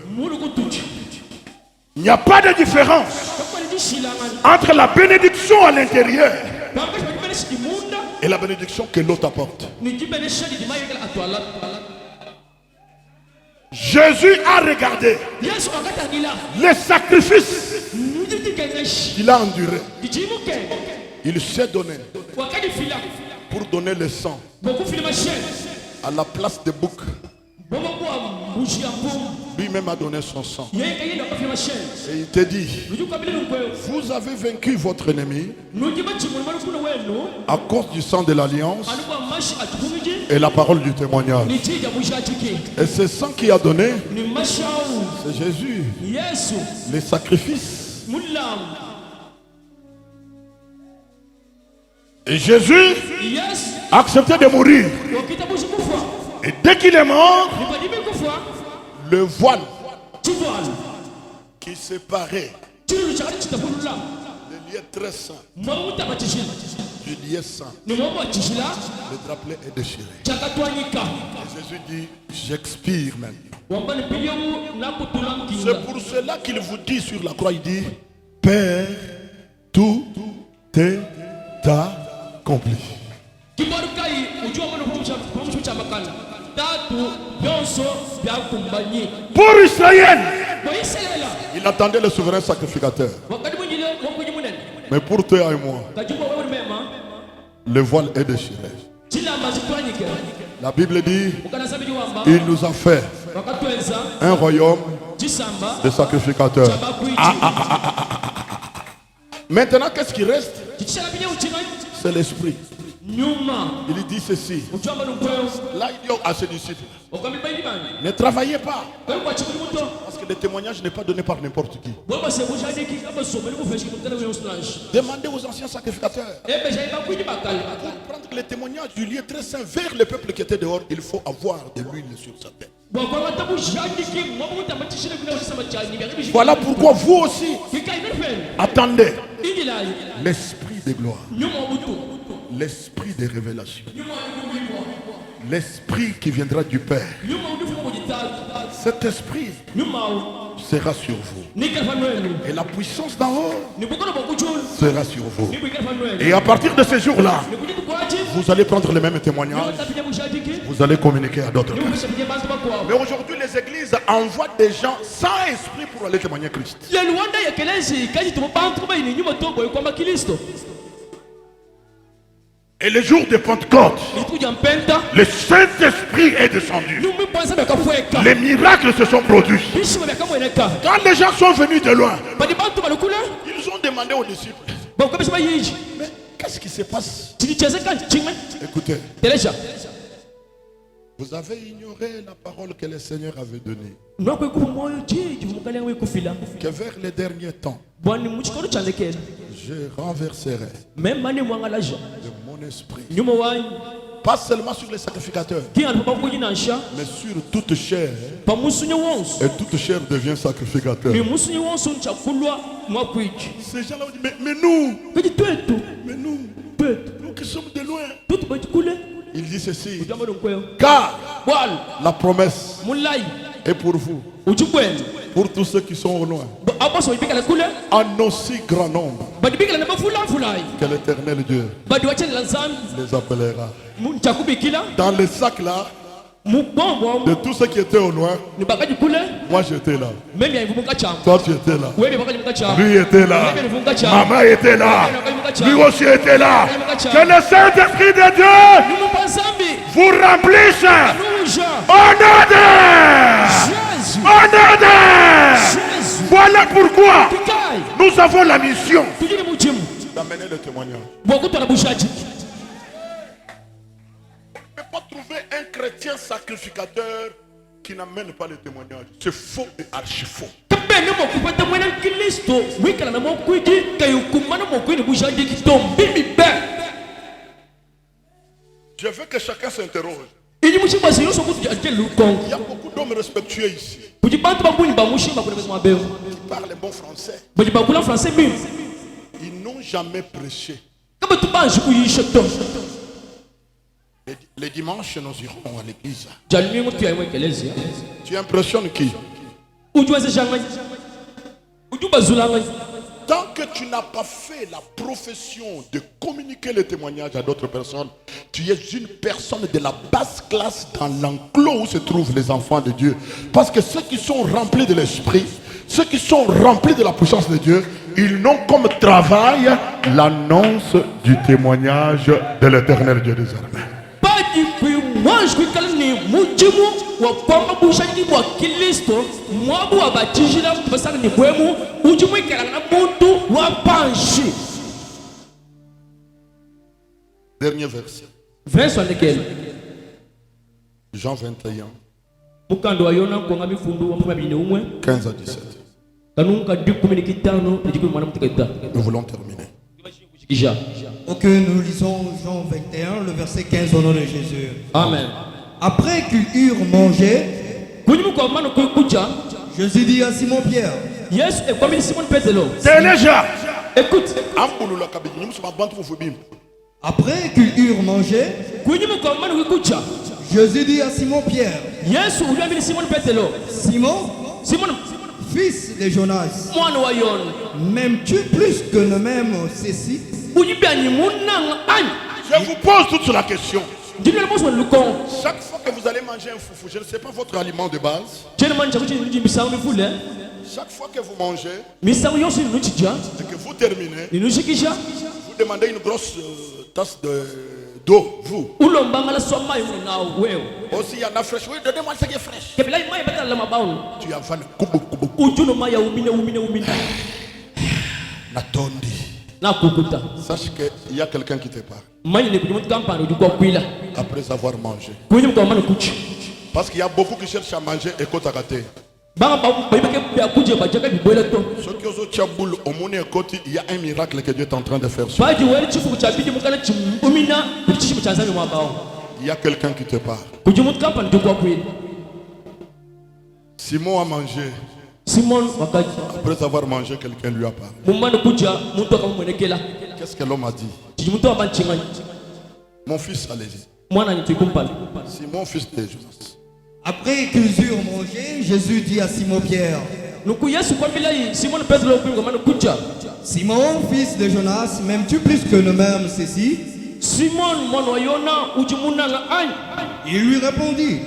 Il n'y a pas de différence entre la bénédiction à l'intérieur et la bénédiction que l'eau t'apporte. Jésus a regardé les sacrifices qu'il a endurés. Il s'est donné pour donner le sang à la place des boucs. Lui-même a donné son sang. Et il te dit, vous avez vaincu votre ennemi à cause du sang de l'alliance et la parole du témoignage. Et ce sang qui a donné, c'est Jésus. Les sacrifices. Et Jésus a accepté de mourir. Et dès qu'il est mort, le voile qui séparait le lien très saint du lien saint, le drapelet est déchiré. Et Jésus dit, j'expire maintenant. C'est pour cela qu'il vous dit sur la croix, il dit, Père, tout est accompli. Pour Israël, il attendait le souverain sacrificateur. Mais pour toi et moi, le voile est déchiré. La Bible dit, il nous a fait un royaume de sacrificateurs. Maintenant, qu'est-ce qui reste? C'est l'esprit. Il dit ceci. Là, il dit à ses disciples, ne travaillez pas. Parce que le témoignage n'est pas donné par n'importe qui. Demandez aux anciens sacrificateurs. Pour prendre le témoignage du lieu très saint vers le peuple qui était dehors, il faut avoir de l'huile sur sa tête. Voilà pourquoi vous aussi, attendez l'esprit de gloire, l'esprit de révélation, l'esprit qui viendra du Père. Cet esprit sera sur vous. Et la puissance d'en haut sera sur vous. Et à partir de ce jour-là, vous allez prendre les mêmes témoignages. Vous allez communiquer à d'autres personnes. Mais aujourd'hui, les églises envoient des gens sans esprit pour aller témoigner Christ. Et le jour de Pentecôte, le Saint-Esprit est descendu. les miracles se sont produits. Quand les gens sont venus de loin, ils ont demandé aux disciples, mais qu'est-ce qui se passe? Écoutez, vous avez ignoré la parole que le Seigneur avait donnée, que vers les derniers temps, je renverserai de mon esprit, pas seulement sur les sacrificateurs, mais sur toute chair. Et toute chair devient sacrificateur. Ces gens-là ont dit, mais nous qui sommes de loin. Il dit ceci, car la promesse est pour vous, pour tous ceux qui sont au loin, en aussi grand nombre que l'Éternel Dieu les appellera. Dans les sacs là, de tous ceux qui étaient au loin, moi j'étais là. Toi tu étais là. Lui était là. Maman était là. Lui aussi était là. Que le Saint-Esprit de Dieu vous remplisse. Au nom de Jésus. Au nom de Jésus. Voilà pourquoi nous avons la mission d'amener le témoignage. Ne pas trouver un chrétien sacrificateur qui n'amène pas le témoignage. C'est faux et archi faux. Je veux que chacun s'interroge. Il y a beaucoup d'hommes respectueux ici qui parlent bon français. Ils n'ont jamais prêché. Les dimanches, nous irons à l'église. Tu impressionnes qui? Tant que tu n'as pas fait la profession de communiquer les témoignages à d'autres personnes, tu es une personne de la basse classe dans l'enclos où se trouvent les enfants de Dieu. Parce que ceux qui sont remplis de l'esprit, ceux qui sont remplis de la puissance de Dieu, ils n'ont comme travail l'annonce du témoignage de l'Éternel Dieu des armées. Dernier verset. Jean 21. 15 à 17. Nous voulons terminer. Ok, nous lisons Jean 21, le verset 15 au nom de Jésus. Amen. Après qu'ils eurent mangé, Jésus dit à Simon-Pierre, écoute. Après qu'ils eurent mangé, Jésus dit à Simon-Pierre, Simon, fils de Jonas, m'aimes-tu plus que ne m'aime ceci? Je vous pose toute la question. Chaque fois que vous allez manger un foufou, je ne sais pas votre aliment de base. Chaque fois que vous mangez et que vous terminez, vous demandez une grosse tasse d'eau, vous. Aussi, il y en a fraîche. Oui, donnez-moi ce qui est fraîche. Tu as fait le kubu. Natondi. Sache qu'il y a quelqu'un qui te parle après avoir mangé. Parce qu'il y a beaucoup qui cherchent à manger et côte à côté. Ceux qui osent tchaboul au monde et côté, il y a un miracle que Dieu est en train de faire. Il y a quelqu'un qui te parle. Simon a mangé. Après avoir mangé, quelqu'un lui a parlé. Qu'est-ce que l'homme a dit? Mon fils, allez-y. Simon, fils de Jonas. Après qu'ils eurent mangé, Jésus dit à Simon-Pierre, Simon, fils de Jonas, m'aimes-tu plus que ne m'aime ceci? Il lui répondit,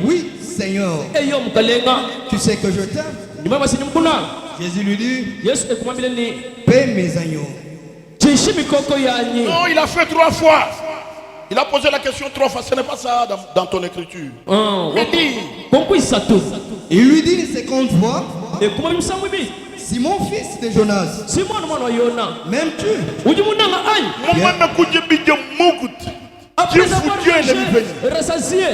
oui, Seigneur, tu sais que je t'aime. Jésus lui dit, paie mes agneaux. Non, il a fait 3 fois. Il a posé la question 3 fois. Ce n'est pas ça dans ton écriture. Mais dis. Il lui dit une seconde fois, Et comment il me semble bien? Simon, fils de Jonas, Simon mwana wa Yona. m'aimes-tu? Ujimunanga ai. Mwana kujibija mugut. Après avoir Dieu le mangé, rassasié.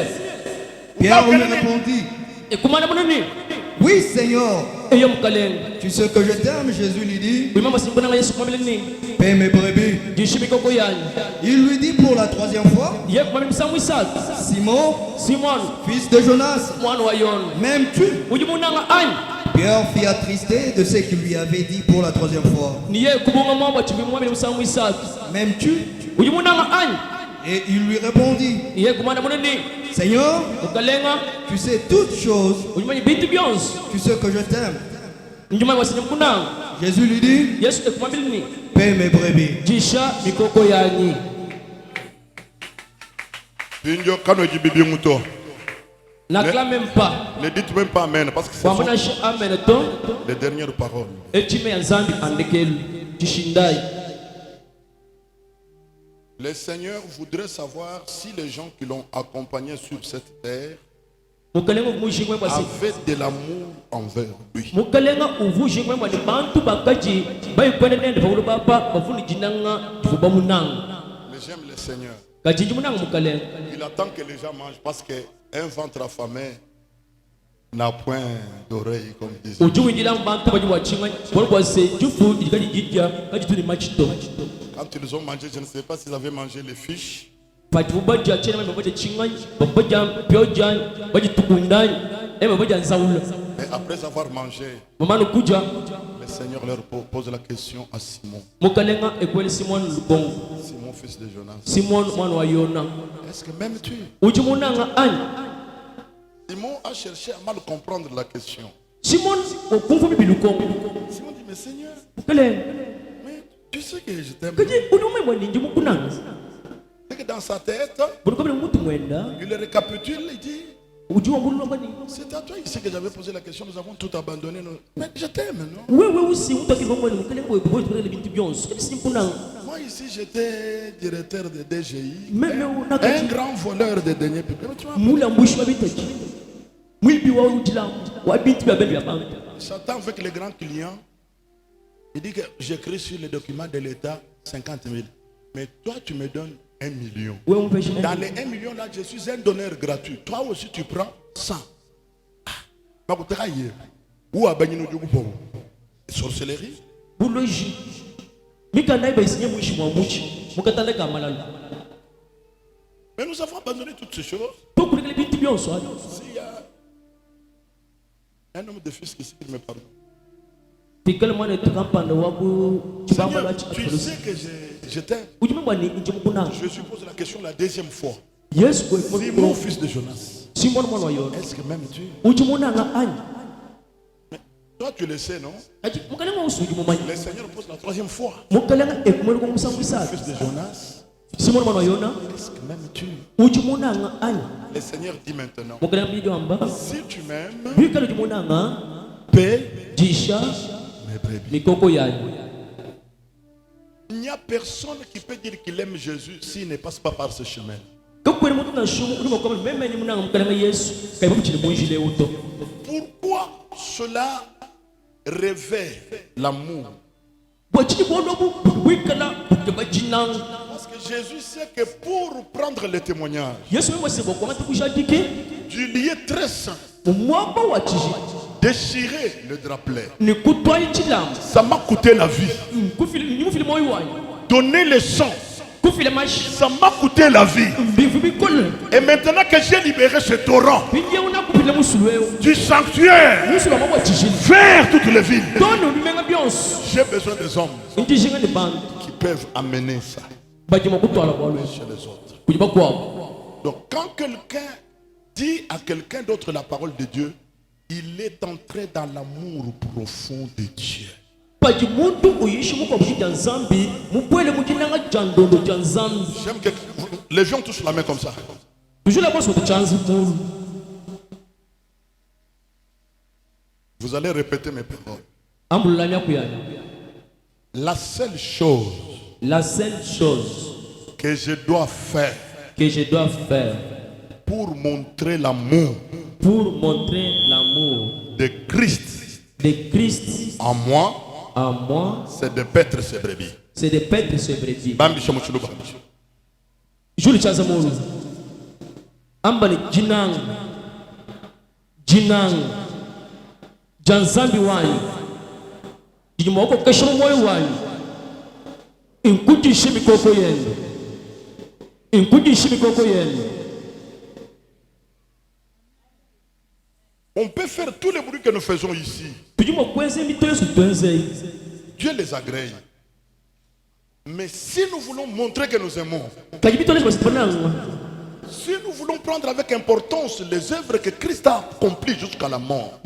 Pierre lui répondit, Et comment on a dit? oui Seigneur, Et yom kaleng. tu sais que je t'aime. Jésus lui dit, Oui, maman, c'est bon, Yesu kwa mileni. paie mes brebis. Jishimi koko yani. Il lui dit pour la troisième fois, Ye kwa mimsamu isat. Simon, Simon, fils de Jonas, mwana wa Yona. m'aimes-tu? Ujimunanga ai. Pierre fut attristé de ce qu'il lui avait dit pour la troisième fois. Ni ye kubunga mwamba chibimwa mimsamu isat. M'aimes-tu? Ujimunanga ai. Et il lui répondit, Ye kumana muneni. Seigneur, Ukalenga. tu sais toutes choses, Ujimanyi bintu byonse. tu sais que je t'aime. Njuma wasini mkunanga. Jésus lui dit, Yesu ekuma mileni. paie mes brebis. Jisha mikoko yanyi. Binjo kano jibibi muto. N'acclame même pas. Ne dites même pas amen parce que c'est Wamuna shi amen to. les dernières paroles. Echime ya nzambi andekelu. Jishindai. Le Seigneur voudrait savoir si les gens qui l'ont accompagné sur cette terre Mukalenga mujingwe basi. avaient de l'amour envers lui. Mukalenga uvujingwe bani bantu bakaji bayikwenda nende bakulu baba bafuni jinanga vuba munanga. Mais j'aime le Seigneur. Kajiji munanga mukalenga. Il attend que les gens mangent parce qu'un ventre affamé n'a point d'oreille, comme disait. Ujuwi jila mbantu baji wachinga. Bolwa se jufu jikaji jidya kajituni machito. Quand ils ont mangé, je ne sais pas s'ils avaient mangé les fiches. Pati bubaja chena mbe babaja chingani, babaja pyojan, baji tukundani, babaja nsaula. Mais après avoir mangé, Mamano kuja le Seigneur leur pose la question à Simon. mukalenga ekweli Simon lubongo. Simon, fils de Jonas. Simon mwana wa Yona. Est-ce que même tu? Ujimunanga ani. Simon a cherché à mal comprendre la question. Simon okumfu bibilukongo. Simon dit, mais Seigneur, Mukalenga. mais tu sais que je t'aime. Kaji unume mwani nji mukunanga. C'est que dans sa tête, Bulukobele mutu mwenda. il récapitule, il dit, Ujuwa mbulu mwani. c'est à toi ici que j'avais posé la question, nous avons tout abandonné. Mais je t'aime, non? Wewe usi utakiri mwani mukalenga wewe kubole bintu byonse. Kadi simpunanga. Moi ici, j'étais directeur de DGI, Meme un unakaji. grand voleur de deniers publics. Mais tu vois, Mula mbushi wa bitaji. Mwibi wa ujilamu. Wa bintu bya belu ya bantu. j'attends avec les grands clients. Il dit que j'écris sur les documents de l'État 50 000. Mais toi, tu me donnes 1 million. Wewe umpeshi. Dans les 1 million là, je suis un donneur gratuit. Toi aussi, tu prends 100. Ou à Benino Djougou. Sorcellerie. Buloji. Mika naiba isinye mwishi mwa muchi. Mukataleka malalu. Mais nous avons abandonné toutes ces choses. Tokulikele bintu byonse. S'il y a un homme de fils ici qui me parle. Tikale mwana tukampanda waku chibamba Seigneur, lwa tu chikatolosi. sais que je t'aime. Ujime mwani nje mukunanga. Je suis posé la question la deuxième fois. Yesu Si mon fils de Jonas, Simon mwana wa Yona. est-ce que même tu? Ujimunanga ani. Toi, tu le sais, non? Aji mukalenga usuji mumanyi. Le Seigneur pose la troisième fois. Mukalenga ekumeli kwa musangu isa. Fils de Jonas, Simon mwana wa Yona. est-ce que même tu? Ujimunanga ani. Le Seigneur dit maintenant, Mukalenga bijo amba. si tu m'aimes, Bikale ujimunanga. paie Jisha mes brebis. mikoko yanyu. Il n'y a personne qui peut dire qu'il aime Jésus s'il ne passe pas par ce chemin. Kakweli mutu na shumu uli mukoma meme ni munanga mukalenga Yesu. Kaiba muchile munjile uto. Pourquoi cela révèle l'amour? Bwachini bono bu wikala bukebajinanga. Parce que Jésus sait que pour prendre le témoignage Yesu wewe sebo kwa matu kushadike. du lieu très saint, Umwamba wa chiji. déchirer le drapelet, Ni kutwa ichilamu. ça m'a coûté la vie. Kufili ni mufili moyo wanyu. Donner le sang, Kufile mashi. ça m'a coûté la vie. Mbivu bikole. Et maintenant que j'ai libéré ce torrent Binye una kupile musuluweo. du sanctuaire Musulu wa mwa chiji. vers toutes les villes, Tono limenga byonse. j'ai besoin des hommes Ndijinga ni bantu. qui peuvent amener ça Bajima kutwala kwa lwe. chez les autres. Kujiba kwabo. Donc quand quelqu'un dit à quelqu'un d'autre la parole de Dieu, il est entré dans l'amour profond de Dieu. Baji muntu uyishi muko bushita nzambi. Mupwele mujinanga jandondo janzambi. J'aime que les gens touchent la main comme ça. Toujours la bosse de chanzi mulu. Vous allez répéter mes paroles. Ambulanya kuyana. La seule chose La seule chose que je dois faire que je dois faire pour montrer l'amour pour montrer l'amour de Christ de Christ en moi, en moi, c'est de paître ses brebis. c'est de paître ses brebis. Bambi Shamuchuluba. Juli Chazamulu. Ambani Jinang. Jinang. Janzambi wani. Jimoko Kashmoy wani. Inkuji Shimikoko yen. Inkuji Shimikoko yen. On peut faire tous les bruits que nous faisons ici. Dieu les agrée. Mais si nous voulons montrer que nous aimons, si nous voulons prendre avec importance les œuvres que Christ a accomplies jusqu'à la mort,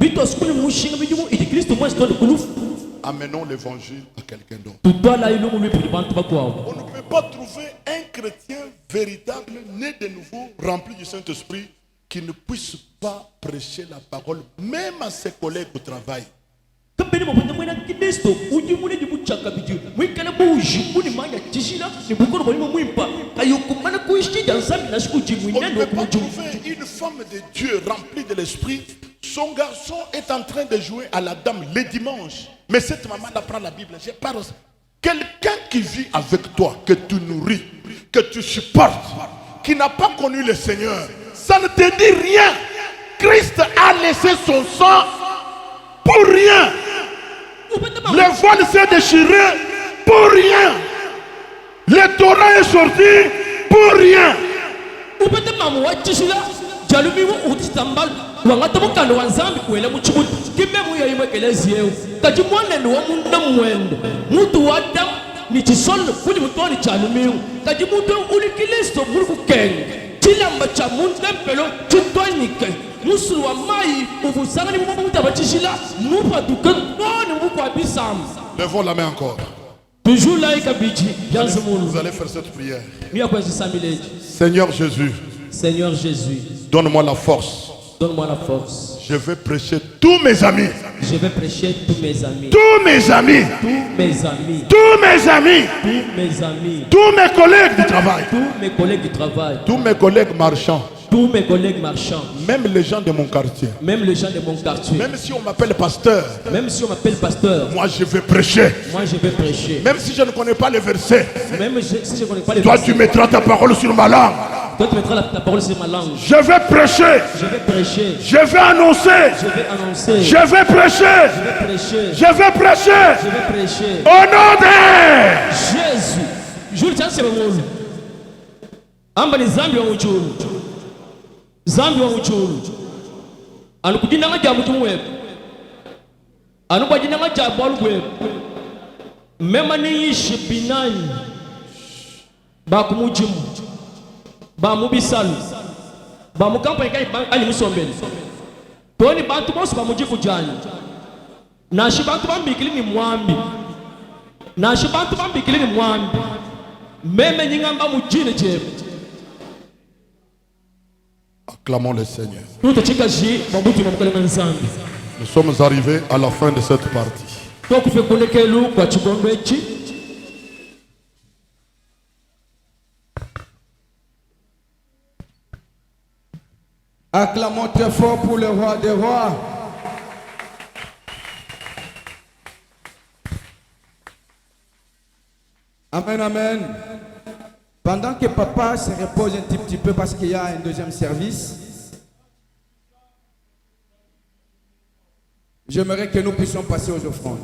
amenons l'évangile à quelqu'un d'autre. On ne peut pas trouver un chrétien véritable, né de nouveau, rempli du Saint-Esprit, qui ne puisse pas prêcher la parole, même à ses collègues au travail. On ne peut pas trouver une femme de Dieu remplie de l'esprit. Son garçon est en train de jouer à la dame les dimanches. Mais cette maman apprend la Bible. Je parle. Quelqu'un qui vit avec toi, que tu nourris, que tu supportes, qui n'a pas connu le Seigneur, ça ne te dit rien. Christ a laissé son sang pour rien. Le voile s'est déchiré pour rien. Le Torah est sorti pour rien. Levons la main encore. Vous allez faire cette prière. Seigneur Jésus, Seigneur Jésus, donne-moi la force. Donne-moi la force. Je vais prêcher tous mes amis. Je vais prêcher tous mes amis. Tous mes amis. Tous mes amis. Tous mes amis. Tous mes amis. Tous mes collègues du travail. Tous mes collègues du travail. Tous mes collègues marchands. Tous mes collègues marchands. Même les gens de mon quartier. Même les gens de mon quartier. Même si on m'appelle pasteur. Même si on m'appelle pasteur. Moi je vais prêcher. Moi je vais prêcher. Même si je ne connais pas les versets. Même si je ne connais pas les versets. Toi tu mettras ta parole sur ma langue. Toi tu mettras ta parole sur ma langue. Je vais prêcher. Je vais prêcher. Je vais annoncer. Je vais annoncer. Je vais prêcher. Je vais prêcher. Je vais prêcher. Je vais prêcher. Au nom de Jésus. Je le tiens sur le monde. Ambani Zambia Uchuru. Zambia Uchuru. Anukujina ngaja mutu web. Anukujina ngaja bol web. Mema ni ishi binani. Ba kumujimu. Ba mubisalu. Ba mukampa ikai ali musombele. Toni bantu bose bamujiku jani. Nashi bantu bambikili ni mwambi. Nashi bantu bambikili ni mwambi. Meme nyingamba mujine jebe. Acclamons le Seigneur. Nous sommes arrivés à la fin de cette partie. Acclamons très fort pour le roi des rois. Amen, amen. Pendant que papa se repose un petit peu parce qu'il y a un deuxième service, j'aimerais que nous puissions passer aux offrandes.